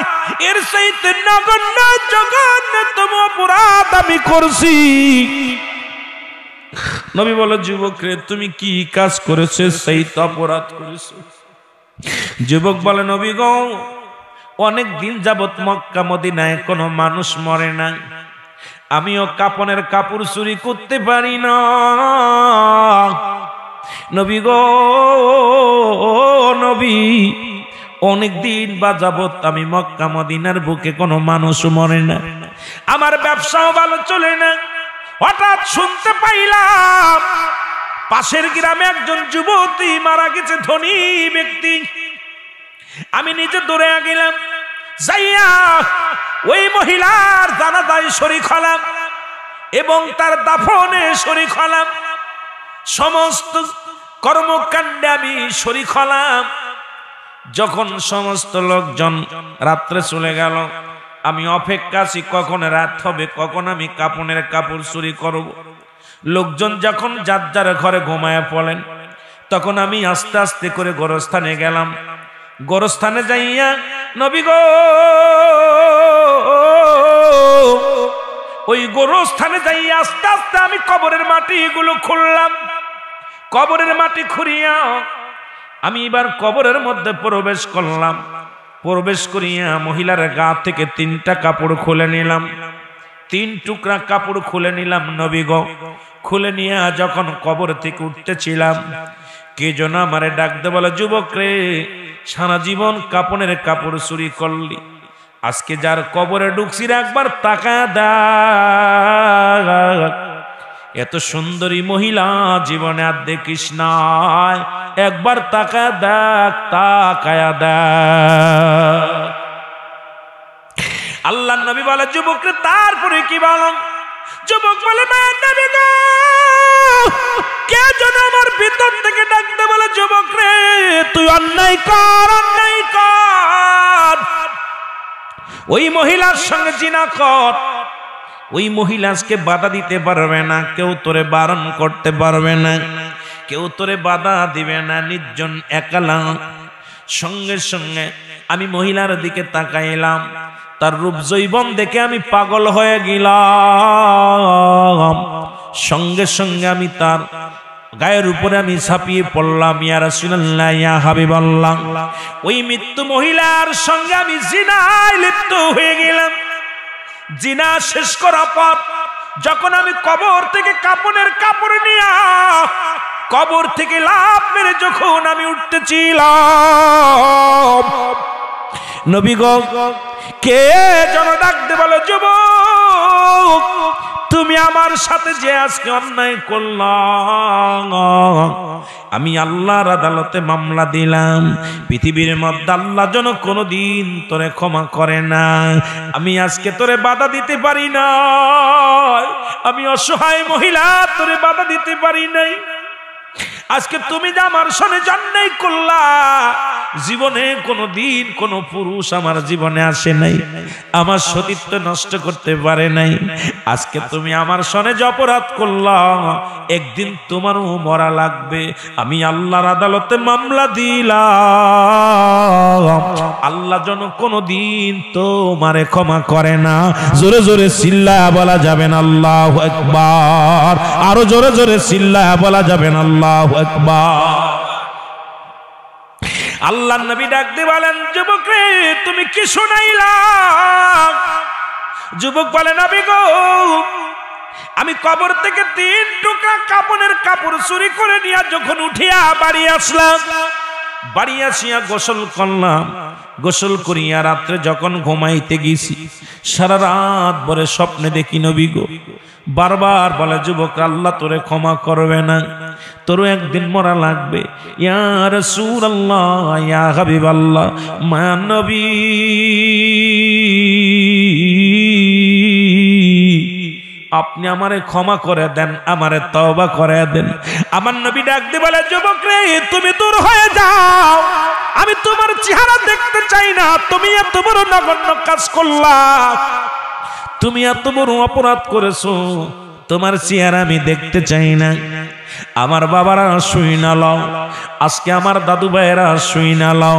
এর চাইতে নগণ্য জঘন্যতম অপরাধ আমি করছি। নবী বলে, যুবক রে তুমি কি কাজ করেছে সেই তো অপরাধ করেছ। যুবক বলে, নবী গো, অনেক দিন যাবত মক্কা মদিনায় কোনো মানুষ মরে না, আমিও কাপড়ের কাপড় চুরি করতে পারি না। নবী গো নবী, অনেক দিন বা যাবত আমি মক্কা মদিনার বুকে কোনো মানুষ মরে না, আমার ব্যবসাও ভালো চলে না। হঠাৎ শুনতে পাইলাম পাশের গ্রামে একজন যুবতী মারা গেছে, ধনী ব্যক্তি। আমি নিজে দৌড়ে গেলাম, যাইয়া ওই মহিলার জানাজায় শরীক হলাম এবং তার দাফনে শরীক হলাম, সমস্ত কর্মকাণ্ডে আমি শরীক হলাম। যখন সমস্ত লোকজন রাত্রে চলে গেল, আমি অপেক্ষা আছি কখন রাত হবে, কখন আমি কাপড়ের কাপড় চুরি করব। লোকজন যখন যার যার ঘরে ঘুমায় পড়েন, তখন আমি আস্তে আস্তে করে গোরস্থানে গেলাম। গোরস্থানে যাইয়া নবী গো, ওই গোরস্থানে যাইয়া আস্তে আস্তে আমি কবরের মাটিগুলো খুললাম। কবরের মাটি খুঁড়িয়া আমি এবার কবরের মধ্যে প্রবেশ করলাম। প্রবেশ করিয়া মহিলার গা থেকে 3টা কাপড় খুলে নিলাম, 3 টুকরা কাপড় খুলে নিলাম। নবী গো, খুলে নিয়ে যখন কবর থেকে উঠতেছিলাম, কে যেন আমারে ডাকতে বলে, যুবক রে, সারা জীবন কাপড়ের কাপড় চুরি করলি, আজকে যার কবরে ঢুকছিস একবার তাকায় দেখ। এত সুন্দরী মহিলা জীবনে আর দেখিস নাই, একবার তাকায় দেখ, তাকায়া দেখ। আল্লাহর নবী বলে, যুবক রে তারপরে কি বলো? যুবক বলে, নবী গো, কে যেন আমার ভিতর থেকে ডাকতে বলে, যুবক রে তুই অন্যায় কর, অন্যায় কর, ওই মহিলার সঙ্গে জিনা কর। ওই মহিলা আজকে বাধা দিতে পারবে না, কেউ তোরে বারণ করতে পারবে না, কেউ তোরে বাধা দিবে না, নির্জন একালা। সঙ্গে সঙ্গে আমি মহিলার দিকে তাকাইলাম, তার রূপ জৈবন দেখে আমি পাগল হয়ে গেলাম। সঙ্গে সঙ্গে আমি তার গায়ের উপরে আমি ছাপিয়ে পড়লাম, ইয়া রাসূলুল্লাহ, ইয়া হাবিবাল্লাহ। ওই মৃত্যু মহিলার সঙ্গে আমি জিনায় লিপ্ত হয়ে গেলাম। জিনা শেষ করার পর যখন আমি কবর থেকে কাপড়ের কাপড় নিয়ে কবর থেকে লাফ মেরে যখন আমি উঠতেছিলাম, নবী গো, কে যেন ডাকতে বলো, যুবক তুমি আমার সাথে যে আজকে অন্যায় করলাম, আমি আল্লাহর আদালতে মামলা দিলাম। পৃথিবীর মধ্যে আল্লাহ যেন কোনোদিন তোরে ক্ষমা করে না। আমি আজকে তোরে বাধা দিতে পারি না, আমি অসহায় মহিলা, তোরে বাধা দিতে পারি নাই। আজকে তুমি যে আমার সনে অন্যায় করলা, জীবনে কোনোদিন কোনো পুরুষ আমার জীবনে আসে নাই, আমার সতীত্ব নষ্ট করতে পারে নাই। আজকে তুমি আমার সনে যে অপরাধ করলা, একদিন তোমারও মরা লাগবে। আমি আল্লাহর আদালতে মামলা দিলাম, আল্লাহ যেন কোনোদিন তোমারে ক্ষমা করে না। জোরে জোরে চিল্লায়া বলা যাবেন আল্লাহু আকবার, আরো জোরে জোরে চিল্লায়া বলা যাবেন আল্লাহু আকবার। আল্লাহর নবী ডাক দিয়ে বলেন, যুবক রে তুমি কি শুনাইলা? যুবক বলে, নবী গো, আমি কবর থেকে 3 টুকরা কাপড়ের কাপড় চুরি করে নিয়ে যখন উঠিয়া বাড়ি আসলাম, বাড়ি আসিয়া গোসল করলাম। গোসল করিয়া রাত্রে যখন ঘুমাইতে গেছি, সারা রাত ভরে স্বপ্নে দেখি নবী গো। বারবার বলে, যুবক আল্লাহ তোরে ক্ষমা করবে না, তোরও একদিন মরা লাগবে। ইয়া রাসূলুল্লাহ, ইয়া হাবিবাল্লাহ, মা নবী, আপনি আমারে ক্ষমা করে দেন, আমারে তওবা করে দেন। আমার নবী ডাক দিয়ে বলে, যুবক রে তুমি দূর হয়ে যাও, আমি তোমার চেহারা দেখতে চাই না। তুমি এত বড় নগণ্য কাজ করলা, তুমি এত বড় অপরাধ করেছো, তোমার চেহারা আমি দেখতে চাই না। আমার বাবারা শুই না লও, আজকে আমার দাদু ভাইয়েরা শুই না লও।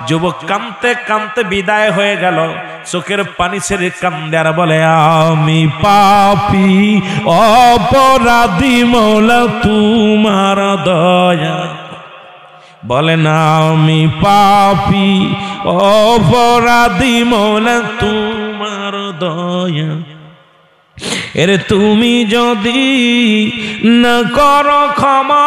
যুবক কাঁদতে কাঁদতে বিদায় হয়ে গেল, চোখের পানি ছেড়ে কান্দে আর বলে আমি পাপী অপরাধী মৌলা তোমার দয়া। বলে না আমি পাপী অপরাধী মৌলা তোমার দয়া। এরে তুমি যদি না করো ক্ষমা,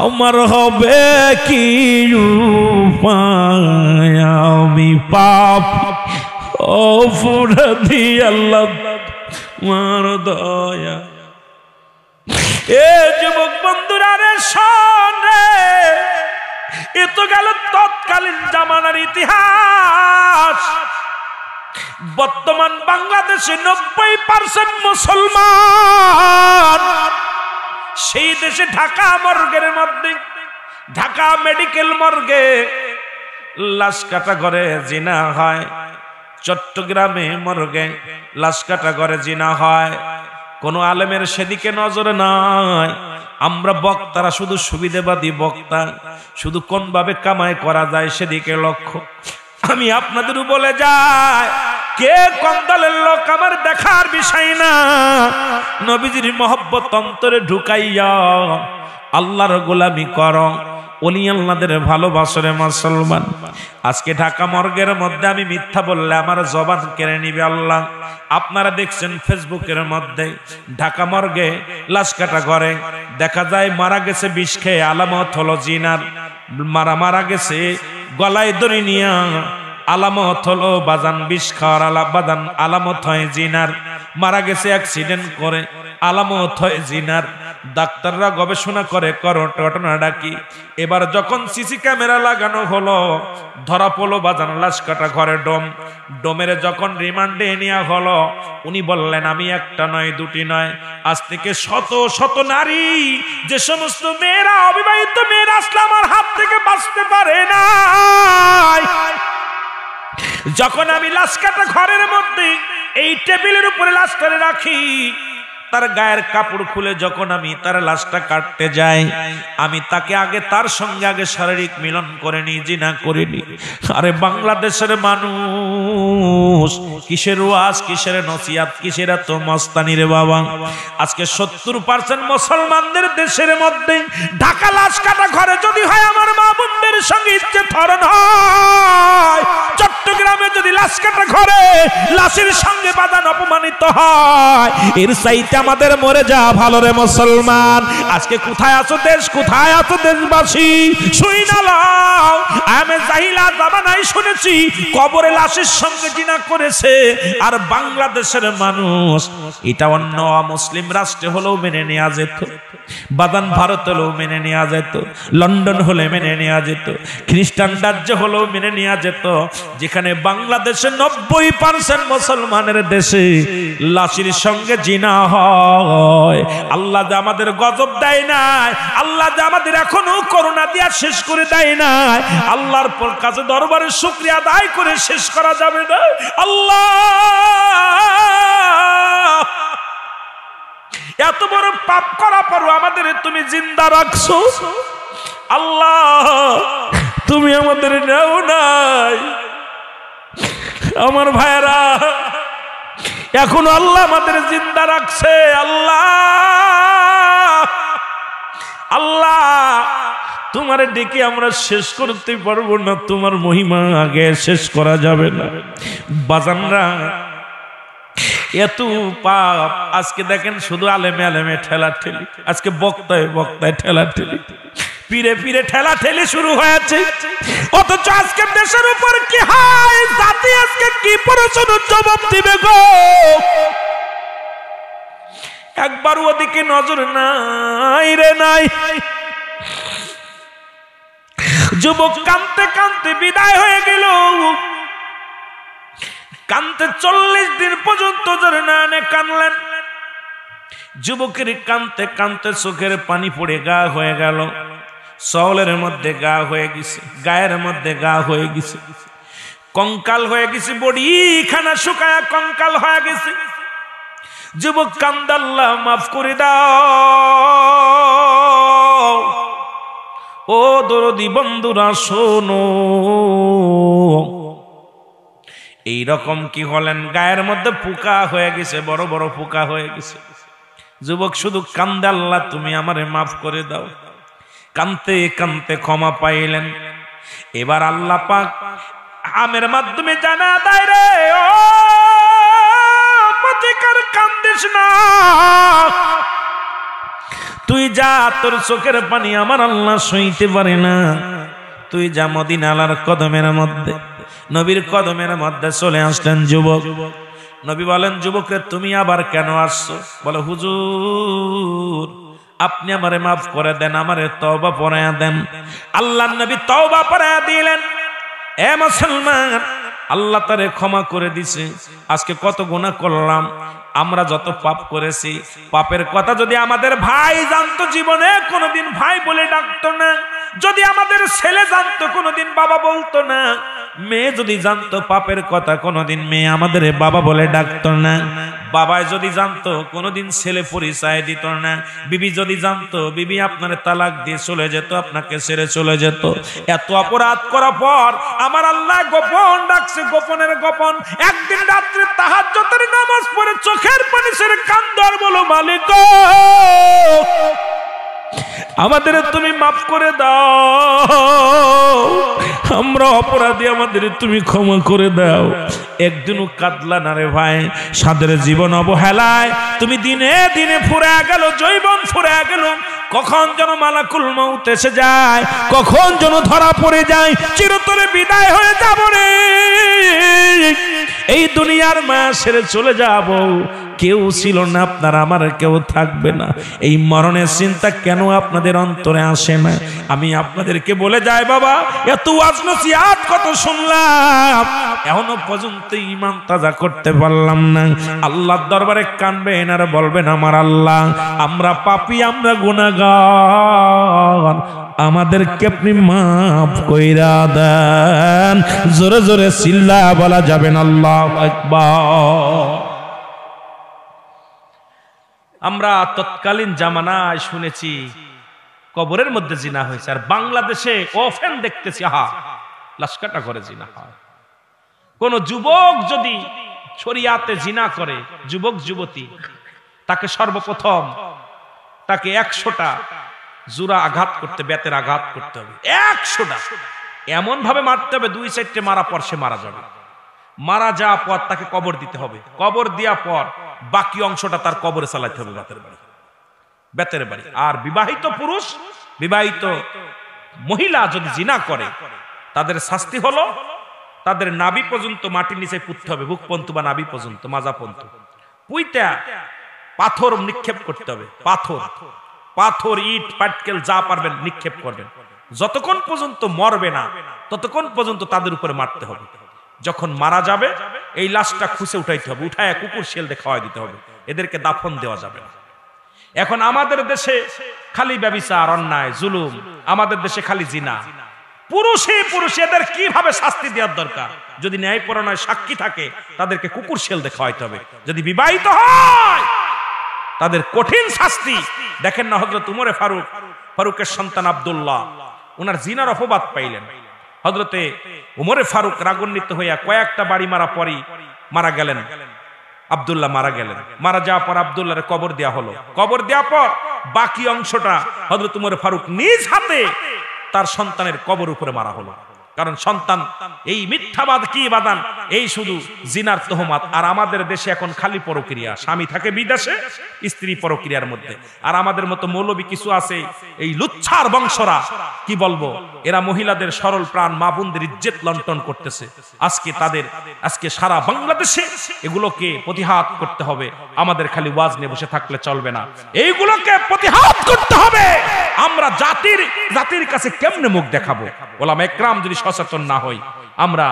আমার হবে কি উপায়? আমি পাপী অপরাধী আল্লাহ তোমার দয়া। এ যুবক বন্ধুরা রে শোন রে, এ তো গেল তৎকালীন জামানার ইতিহাস। বর্তমান বাংলাদেশে 90% মুসলমান। সেই দেশে ঢাকা মর্গের মধ্যে, ঢাকা মেডিকেল মর্গে লাশ কাটা ঘরে জিনা হয়, চট্টগ্রামে মর্গে লাশ কাটা ঘরে জিনা হয়। কোন আলেমের সেদিকে নজর নাই। আমরা বক্তারা শুধু সুবিধাবাদী বক্তা, শুধু কোন ভাবে কামাই করা যায় সেদিকে লক্ষ্য। আমি আপনাদেরও বলে যাই, কে কোন দলের লোক আমার দেখার বিষয় না। নবীজির মহব্বত অন্তরে ঢুকাইয়া আল্লাহর গোলামি করো, ওলি আল্লাহদের ভালোবাসরে মুসলমান। আজকে ঢাকা মর্গের মধ্যে আমি মিথ্যা বললে আমার জবান কেড়ে নিবে আল্লাহ। আপনারা দেখছেন ফেসবুকের মধ্যে ঢাকা মর্গে লাশ কাটা ঘরে দেখা যায় মারা গেছে বিষ খেয়ে, আলামত হলো জিনার। মারা গেছে গলায় দড়ি নিয়া, আলামত হলো বাজান বিষ খাওয়ার আলামত হয় জিনার। মারা গেছে অ্যাক্সিডেন্ট করে, আলামত হয় জিনার। ডাক্তাররা গবেষণা করে ঘটনাটা কি। এবার যখন সিসি ক্যামেরা লাগানো হলো, ধরা পড়লো বাজান লাশ কাটা ঘরে ডোমের যখন রিমান্ডে নেওয়া হলো, উনি বললেন আমি একটা নয় দুটি নয়, আজ থেকে শত শত নারী, যে সমস্ত মেয়েরা অবিবাহিত মেয়েরা আসলে আমার হাত থেকে বাঁচতে পারে না, যখন আমি লাশ কাটা ঘরের মধ্যে এই টেবিলের উপরে লাশটা রাখি, তার গায়ের কাপড় খুলে যখন আমি তার লাশটা কাটতে যাই, আমি তাকে আগে তার সঙ্গে আগে শারীরিক মিলন করে নি, জিনা করিনি। আরে বাংলাদেশের মানুষ কিসের ওয়াজ, কিসের নসিহত, কিসের এত মস্তানি রে বাবা। আজকে 70% মুসলমানদের দেশের মধ্যে ঢাকা লাশ কাটা ঘরে যদি হয় আমার মা বোনদের সঙ্গে ইজ্জত হরণ হয়, চট্টগ্রামে যদি লাশ কাটা ঘরে লাশের সঙ্গে বাদান অপমানিত হয়, এর চাইতে আমাদের মরে যা ভালো রে মুসলমান। আজকে কোথায় আছো দেশ, কোথায় আছো দেশবাসী? শুই না লাও, আমি জাহিলা জামানায় শুনেছি কবরে লাশের সঙ্গে জিনা করেছে। আর বাংলাদেশের মানুষ এটা অন্য মুসলিম রাষ্ট্রে হলেও মেনে নেওয়া যেত, বাদান ভারত হলেও মেনে নেওয়া যেত, লন্ডন হলে মেনে নেওয়া যেত, খ্রিস্টান রাজ্য হলেও মেনে নেওয়া যেত। যেখানে বাংলাদেশে 90% মুসলমানের দেশে লাশের সঙ্গে জিনা হয়। আল্লাহ যে আমাদের গজব দেয় নাই, আল্লাহ যে আমাদের এখনো করোনা দিয়া শেষ করে দেয় নাই, আল্লাহর কাছে দরবারে শুকরিয়া আদায় করে শেষ করা যাবে না। আল্লাহ এত বড় পাপ করা পরও আমাদের তুমি জিন্দা রাখছো। আল্লাহ তুমি আমাদের নেও নাই। আমার ভাইরা এখন আল্লাহ আমাদের জিন্দা রাখছে। আল্লাহ আল্লাহ তোমারে ডেকে আমরা শেষ করতে পারবো না, তোমার মহিমা আগে শেষ করা যাবে না। বাজানরা এত পাপ আজকে দেখেন শুধু আলেমে আলেমে ঠেলা ঠেলি, আজকে বক্তায় বক্তায় ঠেলা ঠেলি, পীরে পীরে ঠেলা ঠেলি শুরু হয়েছে। অথচ আজকে দেশের উপর কি হয়, জাতি আজকে কি প্রশ্ন জবাব দিবে গো? একবার ওদিকে নজর নাই রে নাই। যুবক কাঁদতে কাঁদতে বিদায় হয়ে গেল। কাঁদতে 40 দিন পর্যন্ত জরনানে কানলেন। যুবকের কাঁদতে কাঁদতে চোখের পানি পড়ে গা হয়ে গেল, চওলের মধ্যে গা হয়ে গেছে, গায়ের মধ্যে গা হয়ে গেছে, কঙ্কাল হয়ে গেছে, বডি খানা শুকায়া কঙ্কাল হয়ে গেছে। যুবক কান্দে, আল্লাহ মাফ করে দাও। ও দরদি বন্ধুরা শোনো, এইরকম কি হলেন, গায়ের মধ্যে পোকা হয়ে গেছে, বড় বড় পোকা হয়ে গেছে। যুবক শুধু কান্দে, আল্লাহ তুমি আমারে মাফ করে দাও। কানতে কানতে ক্ষমা পাইলেন। এবার আল্লাহ পাক আমের মাধ্যমে জানা দেয়, রে ও পথিকার কান্দিস না, তুই যা, তোর চোখের পানি আমার আল্লাহ সইতে পারে না, তুই যা মদিনার কদমের মধ্যে, নবীর কদমের মধ্যে চলে আসলেন যুবক। নবী বলেন, যুবকরে তুমি আবার কেন আসছো? বলে, হুজুর আপনি আমারে মাফ করে দেন, আমারে তওবা পড়ায়া দেন। আল্লাহর নবী তওবা পড়ায়া দিলেন। এ মুসলমান, আল্লাহ তারে ক্ষমা করে দিছে। আজকে কত গুনাহ করলাম, আমরা যত পাপ করেছি, পাপের কথা যদি আমাদের ভাই জানতো, জীবনে কোনোদিন ভাই বলে ডাকতো না। যদি আমাদের ছেলে জানতো, কোনোদিন বাবা বলতো না। মেয়ে যদি জানতো পাপের কথা, কোনোদিন মেয়ে আমাদের বাবা বলে ডাকতো না। বাবাই যদি জানতো, কোনোদিন ছেলে পরিচয় দিত না। বিবি যদি জানতো, বিবি আপনার তালাক দিয়ে চলে যেত, আপনাকে ছেড়ে চলে যেত। এত অপরাধ করার পর আমার আল্লাহ গোপন ডাকছে, গোপনের গোপন। একদিন রাত্রে তাহাজ্জুদের নামাজ পড়ে চোখের পানি ছেড়ে কান্দার, বলো, মালিক আমাদের তুমি মাফ করে দাও, আমরা অপরাধী, আমাদের তুমি ক্ষমা করে দাও। একদিনও কাঁদলা না রে ভাই, সাদের জীবন অবহেলায় তুমি দিনে দিনে ফুরে গেল, জৈবন ফুরে গেল। কখন যেন মালাকুল মউত এসে যায়, কখন যেন ধরা পড়ে যায়, চিরতরে বিদায় হয়ে যাব রে, এই দুনিয়ার মায়া ছেড়ে চলে যাব। কেউ ছিল না আপনার, আমার কেউ থাকবে না। এই মরণের চিন্তা কেন আপনাদের অন্তরে আসে না? আমি আপনাদেরকে বলে যাই বাবা, এত ওয়াজ নসিহত কত শুনলাম, এখনো পর্যন্ত ঈমান তাজা করতে পারলাম না। আল্লাহর দরবারে কানবেন আর বলবেন, আমার আল্লাহ আমরা পাপী, আমরা গুনাহগার, আমাদেরকে আপনি মাফ কইরা দেন। জোরে জোরে চিল্লা বলা যাবেন আল্লাহু আকবার। আমরা তৎকালীন জামানায় শুনেছি কবরের মধ্যে জিনা হয়েছে, আর বাংলাদেশে ওফেন দেখতেছি, আহা লাশকাটা করে জিনা হয়। কোন যুবক যদি শরিয়াতে জিনা করে, যুবক যুবতী, তাকে সর্বপ্রথম তাকে 100টা জোড়া আঘাত করতে, বেতের আঘাত করতে হবে। 100টা এমন ভাবে মারতে হবে, 2-4টে মারা পর সে মারা যাবে। মারা যাওয়ার পর তাকে কবর দিতে হবে, কবর দেওয়ার পর বাকি অংশটা তার কবরে চালাতে হবে, বেতের বাড়ি। আর বিবাহিত পুরুষ, বিবাহিত মহিলা যদি জিনা করে, তাদের শাস্তি হলো তাদের নাভি পর্যন্ত মাটির নিচে পুঁততে হবে, বুক পর্যন্ত বা নাভি পর্যন্ত, মাজা পর্যন্ত পুইতা পাথর নিক্ষেপ করতে হবে। পাথর ইট পাটকেল যা পারবেন নিক্ষেপ করবেন। যতক্ষণ পর্যন্ত মরবে না, ততক্ষণ পর্যন্ত তাদের উপরে মারতে হবে। যখন মারা যাবে, এই লাশটা খুঁজে উঠাইতে হবে, উঠায় কুকুর শেল দিয়ে খাওয়াই দিতে হবে। এদেরকে দাফন দেওয়া যাবে না। এখন আমাদের দেশে খালি ব্যভিচার, অন্যায়, জুলুম, আমাদের দেশে খালি জিনা। পুরুষে এদের কিভাবে শাস্তি দেওয়ার দরকার? যদি ন্যায়পরায়ণ সাক্ষী থাকে, তাদেরকে কুকুর শেল দিয়ে খাওয়াইতে হবে। যদি বিবাহিত হয়, তাদের কঠিন শাস্তি। দেখেন না, হযরত উমরে ফারুকের সন্তান আব্দুল্লাহ, ওনার জিনার অপবাদ পাইলেন। হযরতে উমরে ফারুক রাগান্বিত হইয়া কয়েকটা বাড়ি মারা পরই মারা গেলেন, আব্দুল্লাহ মারা গেলেন। মারা যাওয়ার পর আব্দুল্লাহর কবর দেয়া হলো। কবর দেওয়ার পর বাকি অংশটা হযরত উমরে ফারুক নিজ হাতে তার সন্তানের কবর উপরে মারা হলো। কারণ সন্তান এই মিথ্যাবাদ কি বাদান, এই শুধু জিনার তহমাত। আর আমাদের দেশে এখন খালি পরক্রিয়া, স্বামী থাকে বিদেশে, স্ত্রী পরক্রিয়ার মধ্যে। আর আমাদের মতো মৌলবী কিছু আছে, এই লুচ্ছার বংশরা, কি বলবো, এরা মহিলাদের সরল প্রাণ মা বোনদের ইজ্জত লন্ঠন করতেছে। আজকে সারা বাংলাদেশে এগুলোকে প্রতিহাত করতে হবে। আমাদের খালি ওয়াজ নিয়ে বসে থাকলে চলবে না, এইগুলোকে প্রতিহাত করতে হবে। আমরা জাতির কাছে কেমনে মুখ দেখাবো? ওলামা ইকরাম যদি সচেতন না হই, আমরা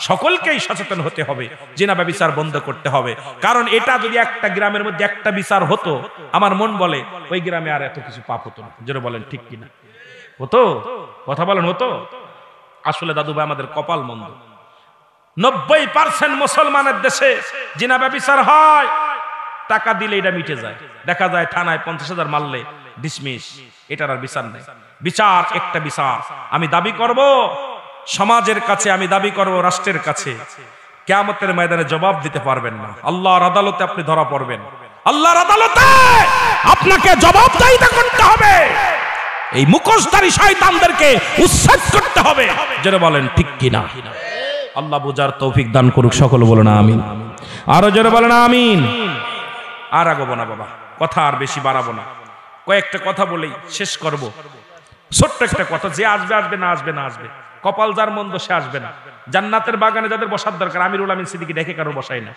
সকলকেই সচেতন হতে হবে। জিনা ব্যভিচার বন্ধ করতে হবে। কারণ এটা যদি একটা গ্রামের মধ্যে একটা বিচার হতো, আমার মন বলে ওই গ্রামে আর এত কিছু পাপ হতো না। যেটা বলেন ঠিক কিনা? হতো? কথা বলেন হতো? আসলে দাদু ভাই, আমাদের কপাল মন্দ। 90% মুসলমানের দেশে জিনা ব্যভিচার হয়। টাকা দিলে এটা মিটে যায়। দেখা যায় থানায় 50,000 মারলে ডিসমিস, এটার আর বিচার নেই। বিচার একটা বিচার আমি দাবি করব সমাজের কাছে, আমি দাবি করব রাষ্ট্রের কাছে। কিয়ামতের ময়দানে জবাব দিতে পারবেন না, আল্লাহর আদালতে আপনি ধরা পড়বেন। আল্লাহর আদালতে আপনাকে জবাবদিহিতা করতে হবে, এই মুখোশধারী শয়তানদেরকে উচ্ছেদ করতে হবে। যারা বলেন ঠিক কিনা? আল্লাহ বুঝার তৌফিক দান করুক, সকলে বলেন আমিন। আরো জোরে বলেন আমিন। আর আগাবো না বাবা, কথা আর বেশি বাড়াবো না, কয়েকটা কথা বলেই শেষ করব। ছোট্ট একটা কথা, যে আসবে আসবে, না আসবে না আসবে, কপাল যার মন্দ সে আসবে না। জান্নাতের বাগানে যাদের বসার দরকার, আমিরুল আমিন সিদ্দিকী দেখে কারো বসাই না।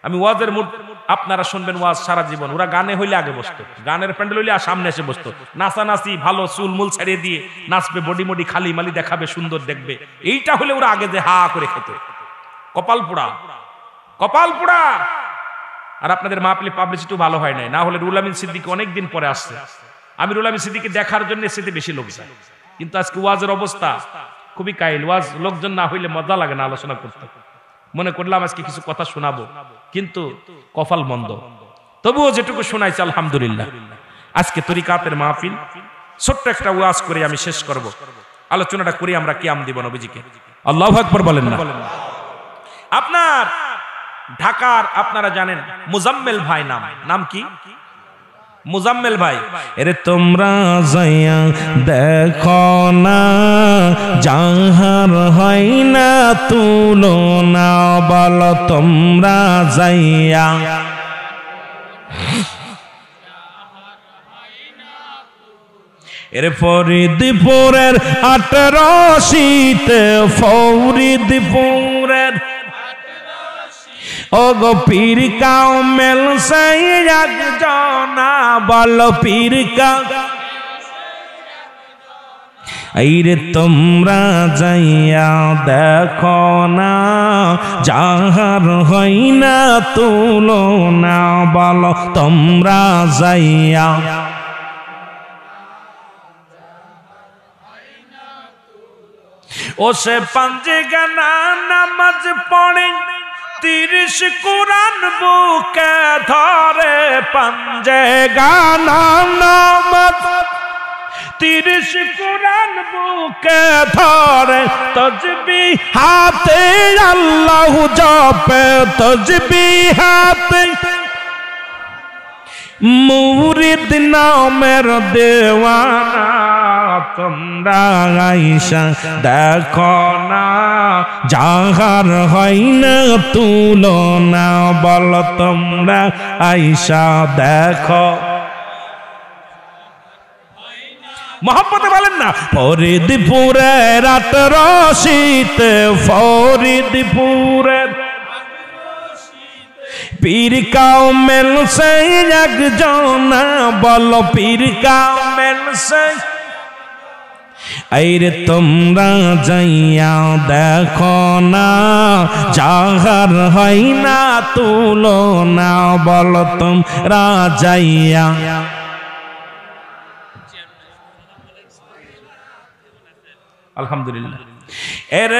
আমি ওয়াজের মুড, আপনারা শুনবেন ওয়াজ সারা জীবন। ওরা গানে হইলে আগে বসতো, গানের প্যান্ডেল হইলে আর সামনে এসে বসতো। নাচানাচি ভালো, চুল মুল ছাড়িয়ে দিয়ে নাচবে, বডি মডি খালি মালি দেখাবে, সুন্দর দেখবে, এইটা হলে ওরা আগে যে হা করে খেত। কপাল পোড়া, কপাল পোড়া। আর আপনাদের মাহফিলে পাবলিসিটিও ভালো হয় নাই, না হলে রুল আমিন সিদ্দিকী অনেকদিন পরে আসছে। আমি রুল আমিন সিদ্দিকী দেখার জন্য এসেতে বেশি লোক যায়, কিন্তু আজকে ওয়াজের অবস্থা খুবই কাইল। ওয়াজ লোকজন না হইলে মজা লাগে না আলোচনা করতে। মনে করলাম আজকে কিছু কথা শোনাবো, কিন্তু কপাল মন্দ। তবুও যেটুকু শোনাইছে আলহামদুলিল্লাহ। আজকে তরিকাতের মাহফিল, ছোট্ট একটা ওয়াজ করে আমি শেষ করব। আলোচনাটা করি আমরা কিয়াম দিব নবীজিকে। আল্লাহু আকবার বলেন না। আপনার ঢাকার, আপনারা জানেন মুজাম্মেল ভাই, নাম কি? মুজাম্মেল ভাই। এরে তোমরা যাইয়া দেখো না, যাহার হয় না তুলনা, বল তোমরা যাইয়া। এরে ফরিদপুরের 18 ফরিদপুরের ও গো পীর কামেল সেই একজনা, বল পীর আইরে তোমরা যাইয়া দেখো না, যাহার হয় না তুলনা, বল তোমরা যাইয়া। ও সে পাঞ্জেগানা নামাজ পড়ে, 30 কুরআন বুকে ধরে, পাঞ্জেগানা নামাজ 30 কুরআন বুকে ধরে, তাসবিহ হাতে আল্লাহ জপে, তাসবিহ হাতে। মুরিদ নামের দেওয়ানা, তোমরা আইসা দেখো না, যাহার হয় না তুলনা, বল তোমরা আইসা দেখো। মোহাম্মদ বলেন না, ফরিদপুরের 18 ফরিদপুরের পীর কামেল সেই একজনা, বল পীর কামেল সেই। আইরে তোমরা যাইয়া দেখো না, যাহার হয় না তুলনা, বল তোমরা যাইয়া। আলহামদুলিল্লাহ। এর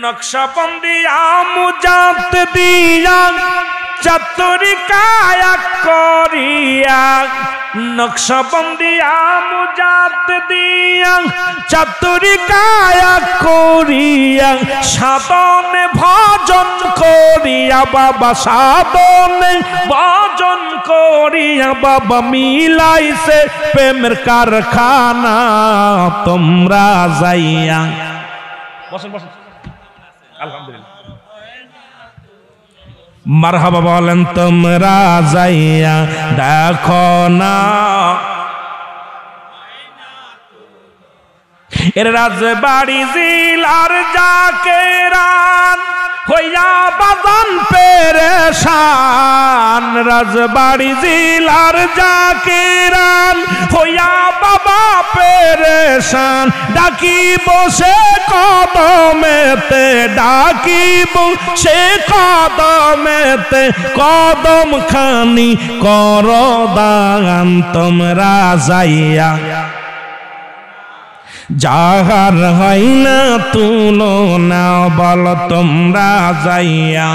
নকশবন্দি আমুজাত দিয়া, চাতুরি কায়া করিয়া, নকশবন্দি আমুজাত দিয়া, চাতুরি কায়া করিয়া, সাধনে ভজন করিয়া বাবা, সাধনে ভজন করিয়া বাবা, মিলাইছে প্রেমের কারখানা, তোমরা যাইয়া। বসেন বসেন, আলহামদুলিল্লাহ। মারহাবা বলেন, তোমরা যাইয়া দেখো না। এর রাজবাড়ি জিলার জাকেরান হইয়া বাজান পেরেশান, রাজবাড়ি জিলার জাকেরান হইয়া বাবা পেরেশান, ডাকি বসে কদমেতে, ডাকি বসে কদমেতে, কদম খানি কর দান, তোমরা যাইয়া। যাহার হয় না তুলনা, বল তোমরা যাইয়া।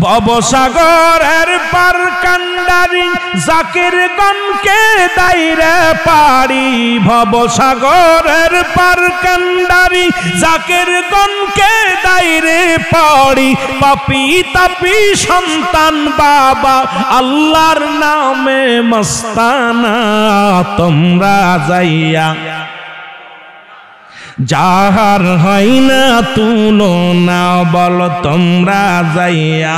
ভবসাগরের পার কান্ডারি জাকির গণকে দাইরে পাড়ি, ভবসাগরের পার কান্ডারি জাকির গণকে দাইরে পাড়ি, পাপি তাপি সন্তান বাবা আল্লাহর নামে মস্তানা, তোমরা যাইয়া যাহার হয় না তুলনা, বল তোমরা যাইয়া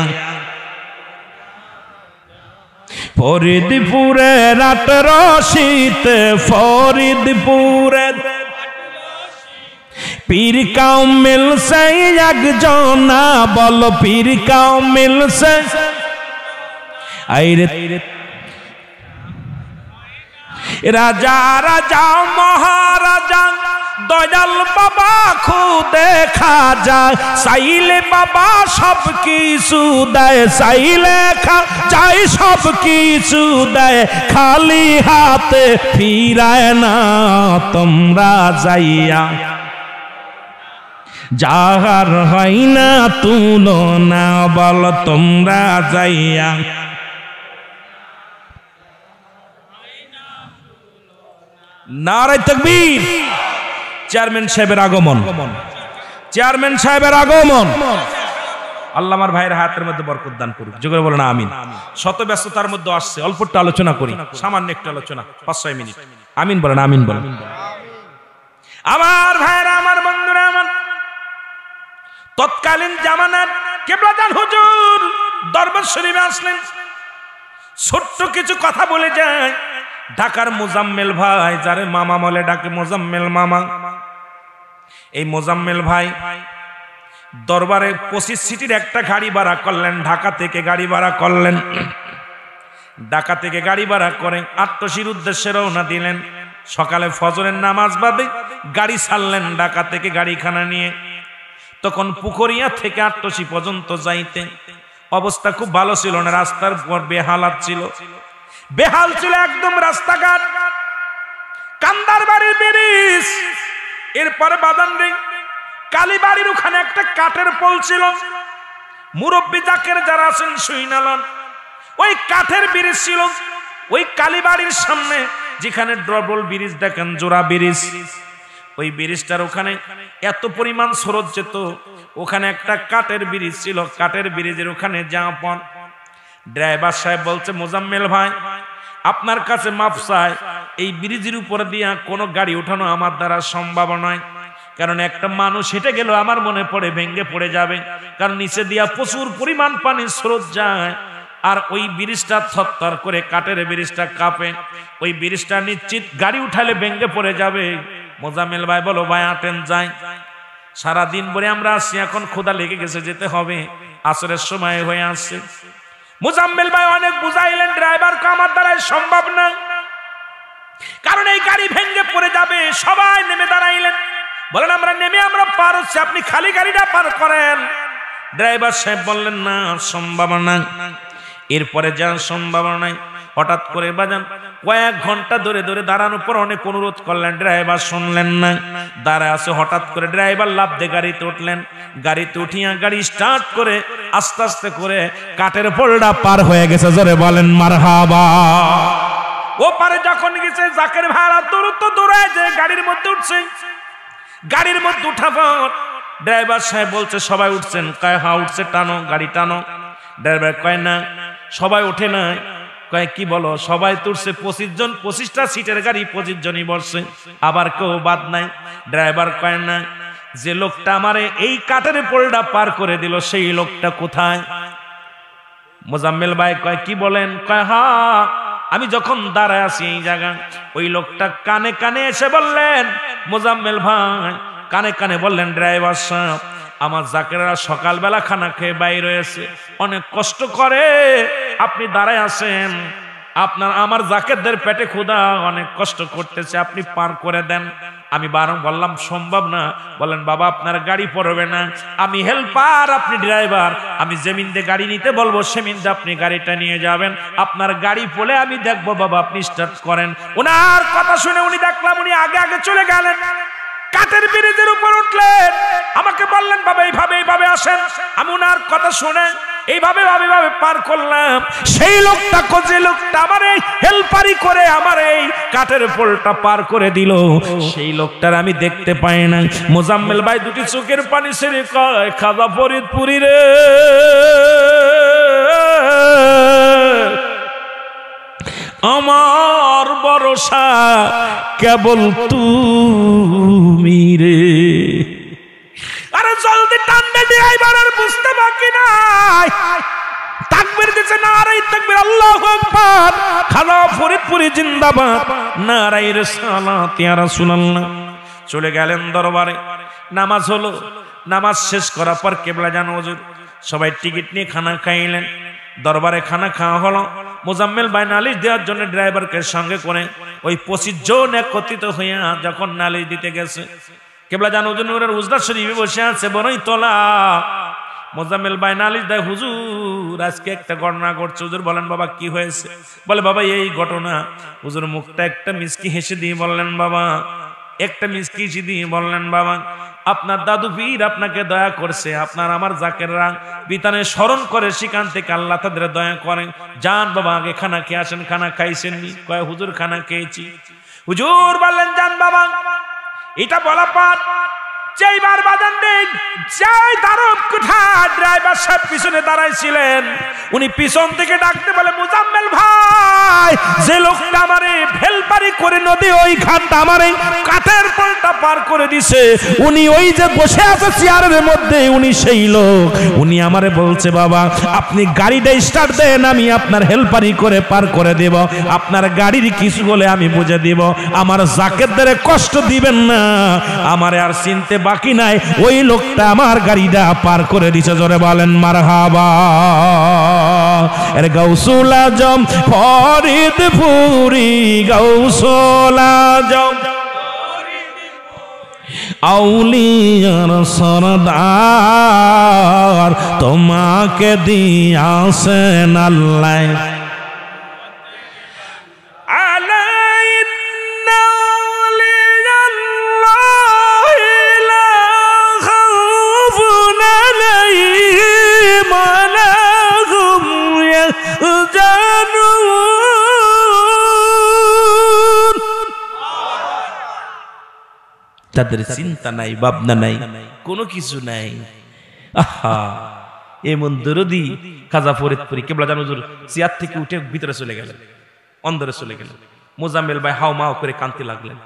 ফরিদপুরে রাত রশিতে, ফরিদপুরে পীর কামিল সে একজনা, বল পীর কামিল সে আইরে রাজা রাজা মহারাজা দয়াল বাবা খুদে খাজা, চাইলে বাবা সব কিছু দেয়, চাইলে যায় সব কিছু দেয়, খালি হাতে ফিরায় না, তোমরা যাইয়া যাহার হয় না তুলনা, বল তোমরা যাইয়া নারে তাকবীর। চেয়ারম্যান সাহেবের আগমন, চেয়ারম্যান সাহেবের আগমন, আল্লাহ আমার ভাইয়ের হাতের মধ্যে বরকত দান করুক, জোরে বলেন আমিন। শত ব্যস্ততার মধ্যে আসছে, অল্প একটু আলোচনা করি, সামান্য একটু আলোচনা 5-6 মিনিট, আমিন বলেন, আমিন বলেন। আমার ভাইয়েরা, আমার বন্ধুরা, আমার তৎকালীন জামানার কিবলাদান হুজুর দরবার শরীফে আসলেন, ছোট্ট কিছু কথা বলে যায়। ঢাকার মোজাম্মেল ভাই, যারে মামা বলে ডাকে, মোজাম্মেল মামা, এই মোজাম্মেল ভাই দরবারে 25 সিটির একটা গাড়ি ভাড়া করলেন, ঢাকা থেকে গাড়ি ভাড়া করলেন। ঢাকা থেকে গাড়ি ভাড়া করে আট্টশির উদ্দেশ্যে রওনা দিলেন। সকালে ফজরের নামাজ বাদে গাড়ি ছাড়লেন ঢাকা থেকে গাড়িখানা নিয়ে। তখন পুকুরিয়া থেকে আট্টশি পর্যন্ত যাইতে অবস্থা খুব ভালো ছিল না, রাস্তার পর বেহালাত ছিল, বেহাল ছিল একদম রাস্তাঘাট। কান্দার বাড়ির ব্রিজ, এরপরে বাদান রে কালীবাড়ির ওখানে একটা কাঠের পোল ছিল। মুরব্বী জাকের যারা আছেন শুইনালন, ওই কাঠের ব্রিজ ছিল। ওই কালীবাড়ির সামনে যেখানে ডবল ব্রিজ দেখেন, জোড়া ব্রিজ, ওই ব্রিজটার ওখানে এত পরিমাণ স্রোত যেত, ওখানে একটা কাঠের ব্রিজ ছিল। কাঠের ব্রিজের ওখানে যাওয়া, ড্রাইভার সাহেব বলছে, মোজাম্মেল ভাই আপনার কাছে মাপ চাই, এই ব্রিজের উপরে দিয়া কোনো গাড়ি উঠানো আমার দ্বারা সম্ভব নয়, কারণ একটা মানুষ হেঁটে গেল আমার মনে পড়ে ভেঙে পড়ে যাবে, কারণ নিচে দিয়া প্রচুর পরিমাণ পানির স্রোত যায়, আর ওই ব্রিজটা থরথর করে, কাঠের ব্রিজটা কাঁপে, ওই ব্রিজটা নিশ্চিত গাড়ি উঠালে ভেঙে পড়ে যাবে। মোজাম্মেল ভাই বলো, ভাই আটেন যাই, সারাদিন ভরে আমরা আসছি, এখন ক্ষুধা লেগে গেছে, যেতে হবে, আসরের সময় হয়ে আসছে। মোজাম্মেল ভাই অনেক বুঝাইলেন, ড্রাইভারকে আমার দ্বারা সম্ভব না, কারণ এই গাড়ি ভেঙে পড়ে যাবে। সবাই নেমে দাঁড়াইলেন, বলেন আমরা নেমে আমরা পার হচ্ছি, আপনি খালি গাড়িটা পার করেন। ড্রাইভার সাহেব বললেন, না সম্ভব না। এরপরে যা সম্ভব নাই, হঠাৎ করে বাজান কয়েক ঘন্টা ধরে ধরে দাঁড়ানোর পর অনেক অনুরোধ করলেন, ড্রাইভার শুনলেন না, দাঁড়ায় আছে। হঠাৎ করে ড্রাইভার লাফ দিয়ে গাড়িতে উঠলেন, গাড়িতে উঠিয়া গাড়ি স্টার্ট করে আস্তে আস্তে করে কাঠের পোলটা পার হয়ে গেছে, জোরে বলেন মারহাবা। ও পারে যখন গেছে, জাকের ভাড়া দৌড়তো দৌড়ায় যে গাড়ির মধ্যে উঠছে। গাড়ির মধ্যে উঠা পর ড্রাইভার সাহেব বলছে, সবাই উঠছেন? কয় হ্যাঁ উঠছে, টানো গাড়ি টানো। ড্রাইভার কয় না সবাই ওঠে না। কয় কি বলো? সবাই তুলছে 25 জন, 25টা সিটের গাড়ি 25 জনই বসছে, আবার কেউ বাদ নাই। ড্রাইভার কয় না, যে লোকটা আমারে এই কাঠের পোলটা পার করে দিল সেই লোকটা কোথায়? মোজাম্মেল ভাই কয় কি বলেন? কয় হ্যাঁ, আমি যখন দাঁড়ায় আছি এই জায়গা, ওই লোকটা কানে কানে এসে বললেন, মোজাম্মেল ভাই কানে কানে বললেন, ড্রাইভার সাহেব আমার জাকেরা সকালবেলা খানা খেয়ে বাইরে হয়েছে, অনেক কষ্ট করে আপনি দাঁড়ায় আছেন, আপনার আমার জাকেরদের পেটে ক্ষুধা, অনেক কষ্ট করতেছে, আপনি পার করে দেন। আমি বারং বললাম সম্ভব না। বলেন বাবা আপনার গাড়ি পড়বে না, আমি হেল্পার, আপনি ড্রাইভার, আমি জমিন দিয়ে গাড়ি নিতে বলবো, সেমিন দিয়ে আপনি গাড়িটা নিয়ে যাবেন, আপনার গাড়ি পড়লে আমি দেখবো, বাবা আপনি স্টার্ট করেন। ওনার কথা শুনে উনি দেখলাম উনি আগে আগে চলে গেলেন, কাঠের ব্রিজের উপর উঠলেন, আমাকে বললেন বাবা এইভাবে এইভাবে আসেন। আমি ওনার কথা শুনে এইভাবে পার করলাম। সেই লোকটা যে লোকটা আমার এই হেল্পারি করে আমার এই কাঠের পোলটা পার করে দিল, সেই লোকটার আমি দেখতে পাই না। মোজাম্মেল ভাই দুটি চোখের পানি ছেড়ে কয়, খাজা ফরিদপুরি রে, আমার ভরসা কেবল তুমি রে। আরে জলদি টান দে ড্রাইভার, আর বুঝতে বাকি নাই। তাকবীর দিছে, নারায়ে তাকবীর, আল্লাহু আকবার, খাজা ফরিদপুরি জিন্দাবাদ, নারায়ে রিসালাত ইয়া রাসূলুল্লাহ। চলে গেলেন দরবারে। নামাজ হলো, নামাজ শেষ করার পর কিবলা জান হুজুর সবাই টিকিট নিয়ে খানা খাইলেন। দরবারে খানা খাওয়া হলো। মোজাম্মেল ভাই নালিশ দেওয়ার জন্য ড্রাইভারকে সঙ্গে করে ওই 25 জন একত্রিত হইয়া যখন নালিশ দিতে গেছে, কিবলা জান হুজুরের উজদা শরীফে বসে আছে বড়ই তোলা। মোজাম্মেল ভাই নালিশ দেয়, হুজুর আজকে একটা ঘটনা ঘটছে। হুজুর বলেন বাবা কি হয়েছে? বলে বাবা এই ঘটনা। হুজুর মুখটা একটা মিষ্টি হেসে দিয়ে বললেন, বাবা একটা মিষ্টি হেসে দিয়ে বললেন, বাবা আপনার দাদু পীর আপনাকে দয়া করছে, আপনার আমার জাকেররা বিতানে স্মরণ করে, সেখান থেকে আল্লাহ তাদের দয়া করেন। যান বাবা আগে খানা খেয়ে আসেন। খানা খাইছেন নি? কয় হুজুর খানা খেয়েছি। হুজুর বললেন, যান বাবা। এটা বলা পার যেইবার বাজান দেখ যাই দারব কোঠা ড্রাইভার সাহেব পিছনে দাঁড়াইছিলেন, উনি পিছন থেকে ডাকতে বলে, মোজাম্মেল ভাই, যে লোকটা আমারে ভেলপারি করে নদী ওই খানটা আমারে কাঠের পোলটা পার করে দিছে, উনি ওই যে বসে আছে চেয়ারের মধ্যে, উনি সেই লোক। উনি আমারে বলছে, বাবা আপনি গাড়িটা স্টার্ট দেন, আমি আপনার হেলপারি করে পার করে দেব, আপনার গাড়ির কিছু বলে আমি বুঝে দিব, আমার জাকেরদের কষ্ট দিবেন না, আমারে আর চিনতে বাকি নাই, ওই লোকটা আমার গাড়িটা পার করে দিছে। জোরে বলেন মারহাবা। এর গাউসুল আজম ফরিদপুরি, গাউসুল আজম আউলিয়ার সরদার, তোমাকে দিয়াছেন আল্লাহ। তাদের চিন্তা নাই, ভাবনা নাই, কোনো কিছু নাই। আহা, এমন দরদি খাজা ফরিদপুরি। কিবলা জান হুজুর চেয়ার থেকে উঠে ভিতরে চলে গেলেন, অন্দরে চলে গেলেন। মোজাম্মেল ভাই হাও মাও করে কাঁদতে লাগলেন।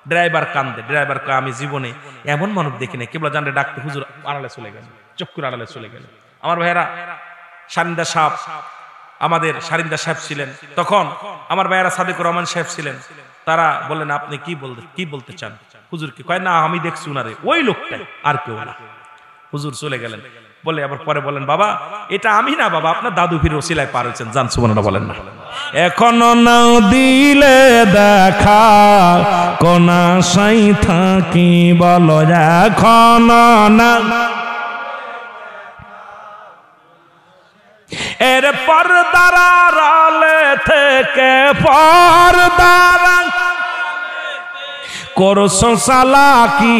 ড্রাইভার কান্দে। ড্রাইভার কয়, আমি জীবনে এমন মানুষ দেখি না। কিবলা জানরে ডাকতে হুজুর আড়ালে চলে গেলেন, চক্কুর আড়ালে চলে গেলেন। আমার ভাইয়েরা, সারিন্দা সাহেব, আমাদের সারিন্দা সাহেব ছিলেন তখন, আমার ভাইয়েরা সাদেকুর রহমান সাহেব ছিলেন। তারা বললেন, আপনি কি বলতে চান হুজুরকে? কয়, না আমি দেখছি উনারে, ওই লোকটা, আর কেউ না। হুজুর চলে গেলেন। বলে আবার পরে বলেন, বাবা এটা আমি না, বাবা আপনার দাদু পীর ওসিলায় পার হয়েছেন, জান সুবহানাল্লাহ বলেন না। এখনো না দিলে দেখা কোন আশাই থাকি, বলো এখনো না। এর পর্দার আড়ালে থেকে পর্দার করছো চালাকি,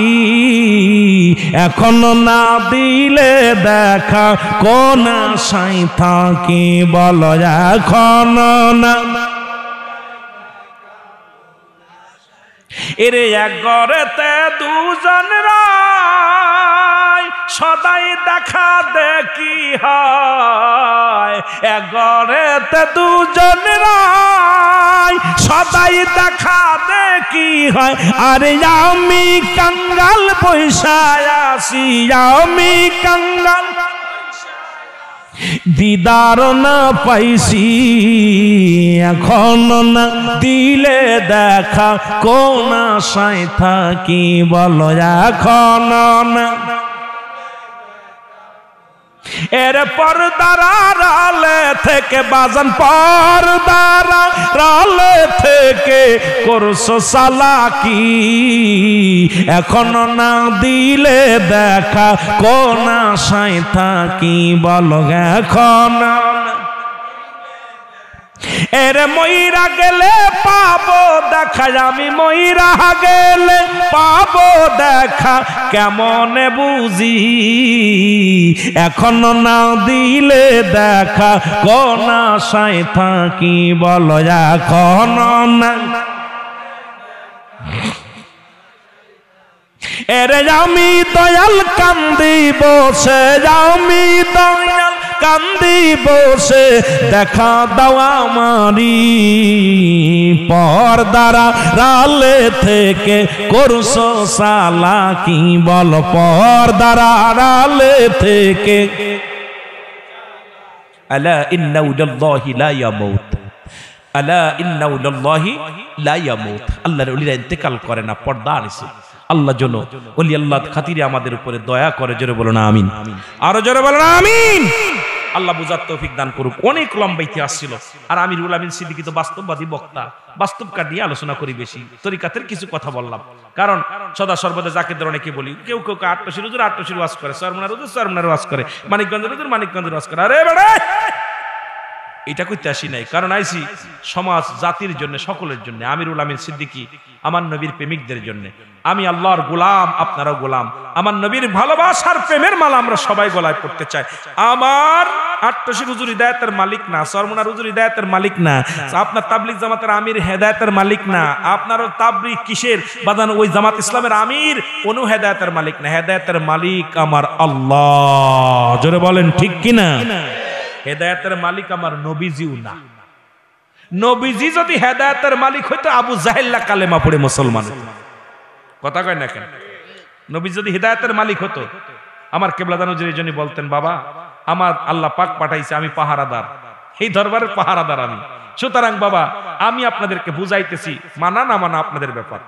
এখনো না দিলে দেখা কোন আশায় থাকি, বলো এখনো না। এরে এক ঘরেতে দুজন রায়, সদাই দেখা দেখি হয়। এক ঘরেতে দুজন রায়, সদাই দেখা দেখি হয়। আরে আমি কাঙ্গাল বৈশায় আসি, আমি কাঙ্গাল দিদার না পাইছি, এখনো না দিলে দেখা কোন আশায় থাকি, বলো এখনো না। এর পর্দার আড়ালে থেকে বাজান, পর্দার আড়ালে থেকে করছো চালাকি, এখনো না দিলে দেখা কোন আশায় থাকি, বলো এখনো। এরে মইরা গেলে পাবো দেখা, আমি মইরা গেলে পাবো দেখা, কেমনে বুঝি এখনো না দিলে দেখা, কোন আশায় থাকি বলো এখনো না। এরে আমি দয়াল কান্দি বসে, আমি দয়াল কান্দি বসে, দেখা দাও আমারি পর্দারা রালে থেকে করছো সালা কি বল, পর্দারা রালে থেকে। আলা ইন্না উলাল্লাহি লা ইয়ামুত, আলা ইন্না উলাল্লাহি লা ইয়ামুত। আল্লাহর ওলিরা ইন্তেকাল করে না, পর্দা আনিছে। আল্লাহ যেন ওলি আল্লাহ খাতিরে আমাদের উপরে দয়া করে, জোরে বলো না আমিন, আরো জোরে বলো না আমিন। আল্লাহ বুঝার তৌফিক দান করুক। অনেক লম্বা ইতিহাস ছিল, আর আমিরুল আমিন সিদ্দিকী তো বাস্তববাদী বক্তা, বাস্তবকার নিয়ে আলোচনা করি বেশি। তরিকাতের কিছু কথা বললাম, কারণ সদা সর্বদা জাকিরদের অনেকে বলি, কেউ কেউ আটশির হুজুর আটশির ওয়াজ করে, চরমনার হুজুর চরমনার ওয়াজ করে, মানিকগঞ্জের হুজুর মানিকগঞ্জের ওয়াজ করে। আরে বেড়া এটা কইতে আসি নাই, কারণ আইসি সমাজ জাতির জন্য, সকলের জন্য। আমিরুল আমিন সিদ্দিকী আমার নবীর প্রেমিকদের জন্য। আমি আল্লাহর গোলাম, আপনারাও গোলাম। আমার নবীর ভালোবাসার প্রেমের মালা আমরা সবাই গলায় পড়তে চাই। আমার আটশির হুজুর হিদায়াতের মালিক না, চরমনার হুজুর হিদায়াতের মালিক না, আপনার তাবলিগ জামাতের আমির হেদায়েতের মালিক না, আপনারও তাবলিগ কিসের বাদান ওই জামাত ইসলামের আমির কোন হেদায়েতের মালিক না। হেদায়েতের মালিক আমার আল্লাহ, জোরে বলেন ঠিক কিনা? হেদায়েতের মালিক আমার নবীজিও না। নবীজি যদি হেদায়েতের মালিক হইতো, আবু জাহেল্লা কালেমা পড়ে মুসলমান। কথা কয় না কেন? নবী যদি হিদায়াতের মালিক হতো, আমার কেবলাদান হুজুর এই জন্য বলতেন, বাবা আমার আল্লাহ পাক পাঠাইছে, আমি পাহারাদার, এই দরবারের পাহারাদার আমি। সুতরাং বাবা আমি আপনাদেরকে বুঝাইতেছি, মানা না মানা আপনাদের ব্যাপার।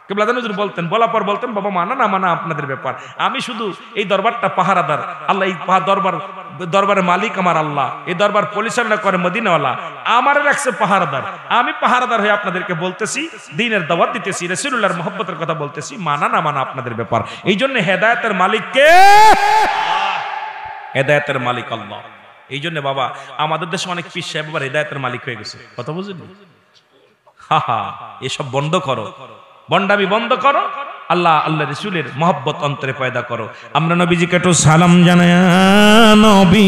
কেবলাদান হুজুর বলতেন, বলার পর বলতেন, বাবা মানা না মানা আপনাদের ব্যাপার, আমি শুধু এই দরবারটা পাহারাদার। আল্লাহ এই দরবারের মালিক আমার আল্লাহ, এই দরবার পরিচালনা করে মদিনাওয়ালা, আমার রাখছে পাহারাদার। আমি পাহারাদার হয়ে আপনাদেরকে বলতেছি, দ্বীনের দাওয়াত দিতেছি, রাসূলুল্লাহর মহব্বতের কথা বলতেছি, মানা না মানা আপনাদের ব্যাপার। এই জন্য হেদায়েতের মালিক কে? হেদায়েতের মালিক আল্লাহ। এই জন্য বাবা আমাদের দেশে অনেক পীর সাহেব আবার হেদায়েতের মালিক হয়ে গেছে। কথা বুঝলি? হা হা, এসব বন্ধ করো, বন্ডামি বন্ধ করো, আল্লাহ আল্লাহ রাসূলের মহব্বত অন্তরে পয়দা করো। আমরা নবীজিকে একটু সালাম জানাই, নবী।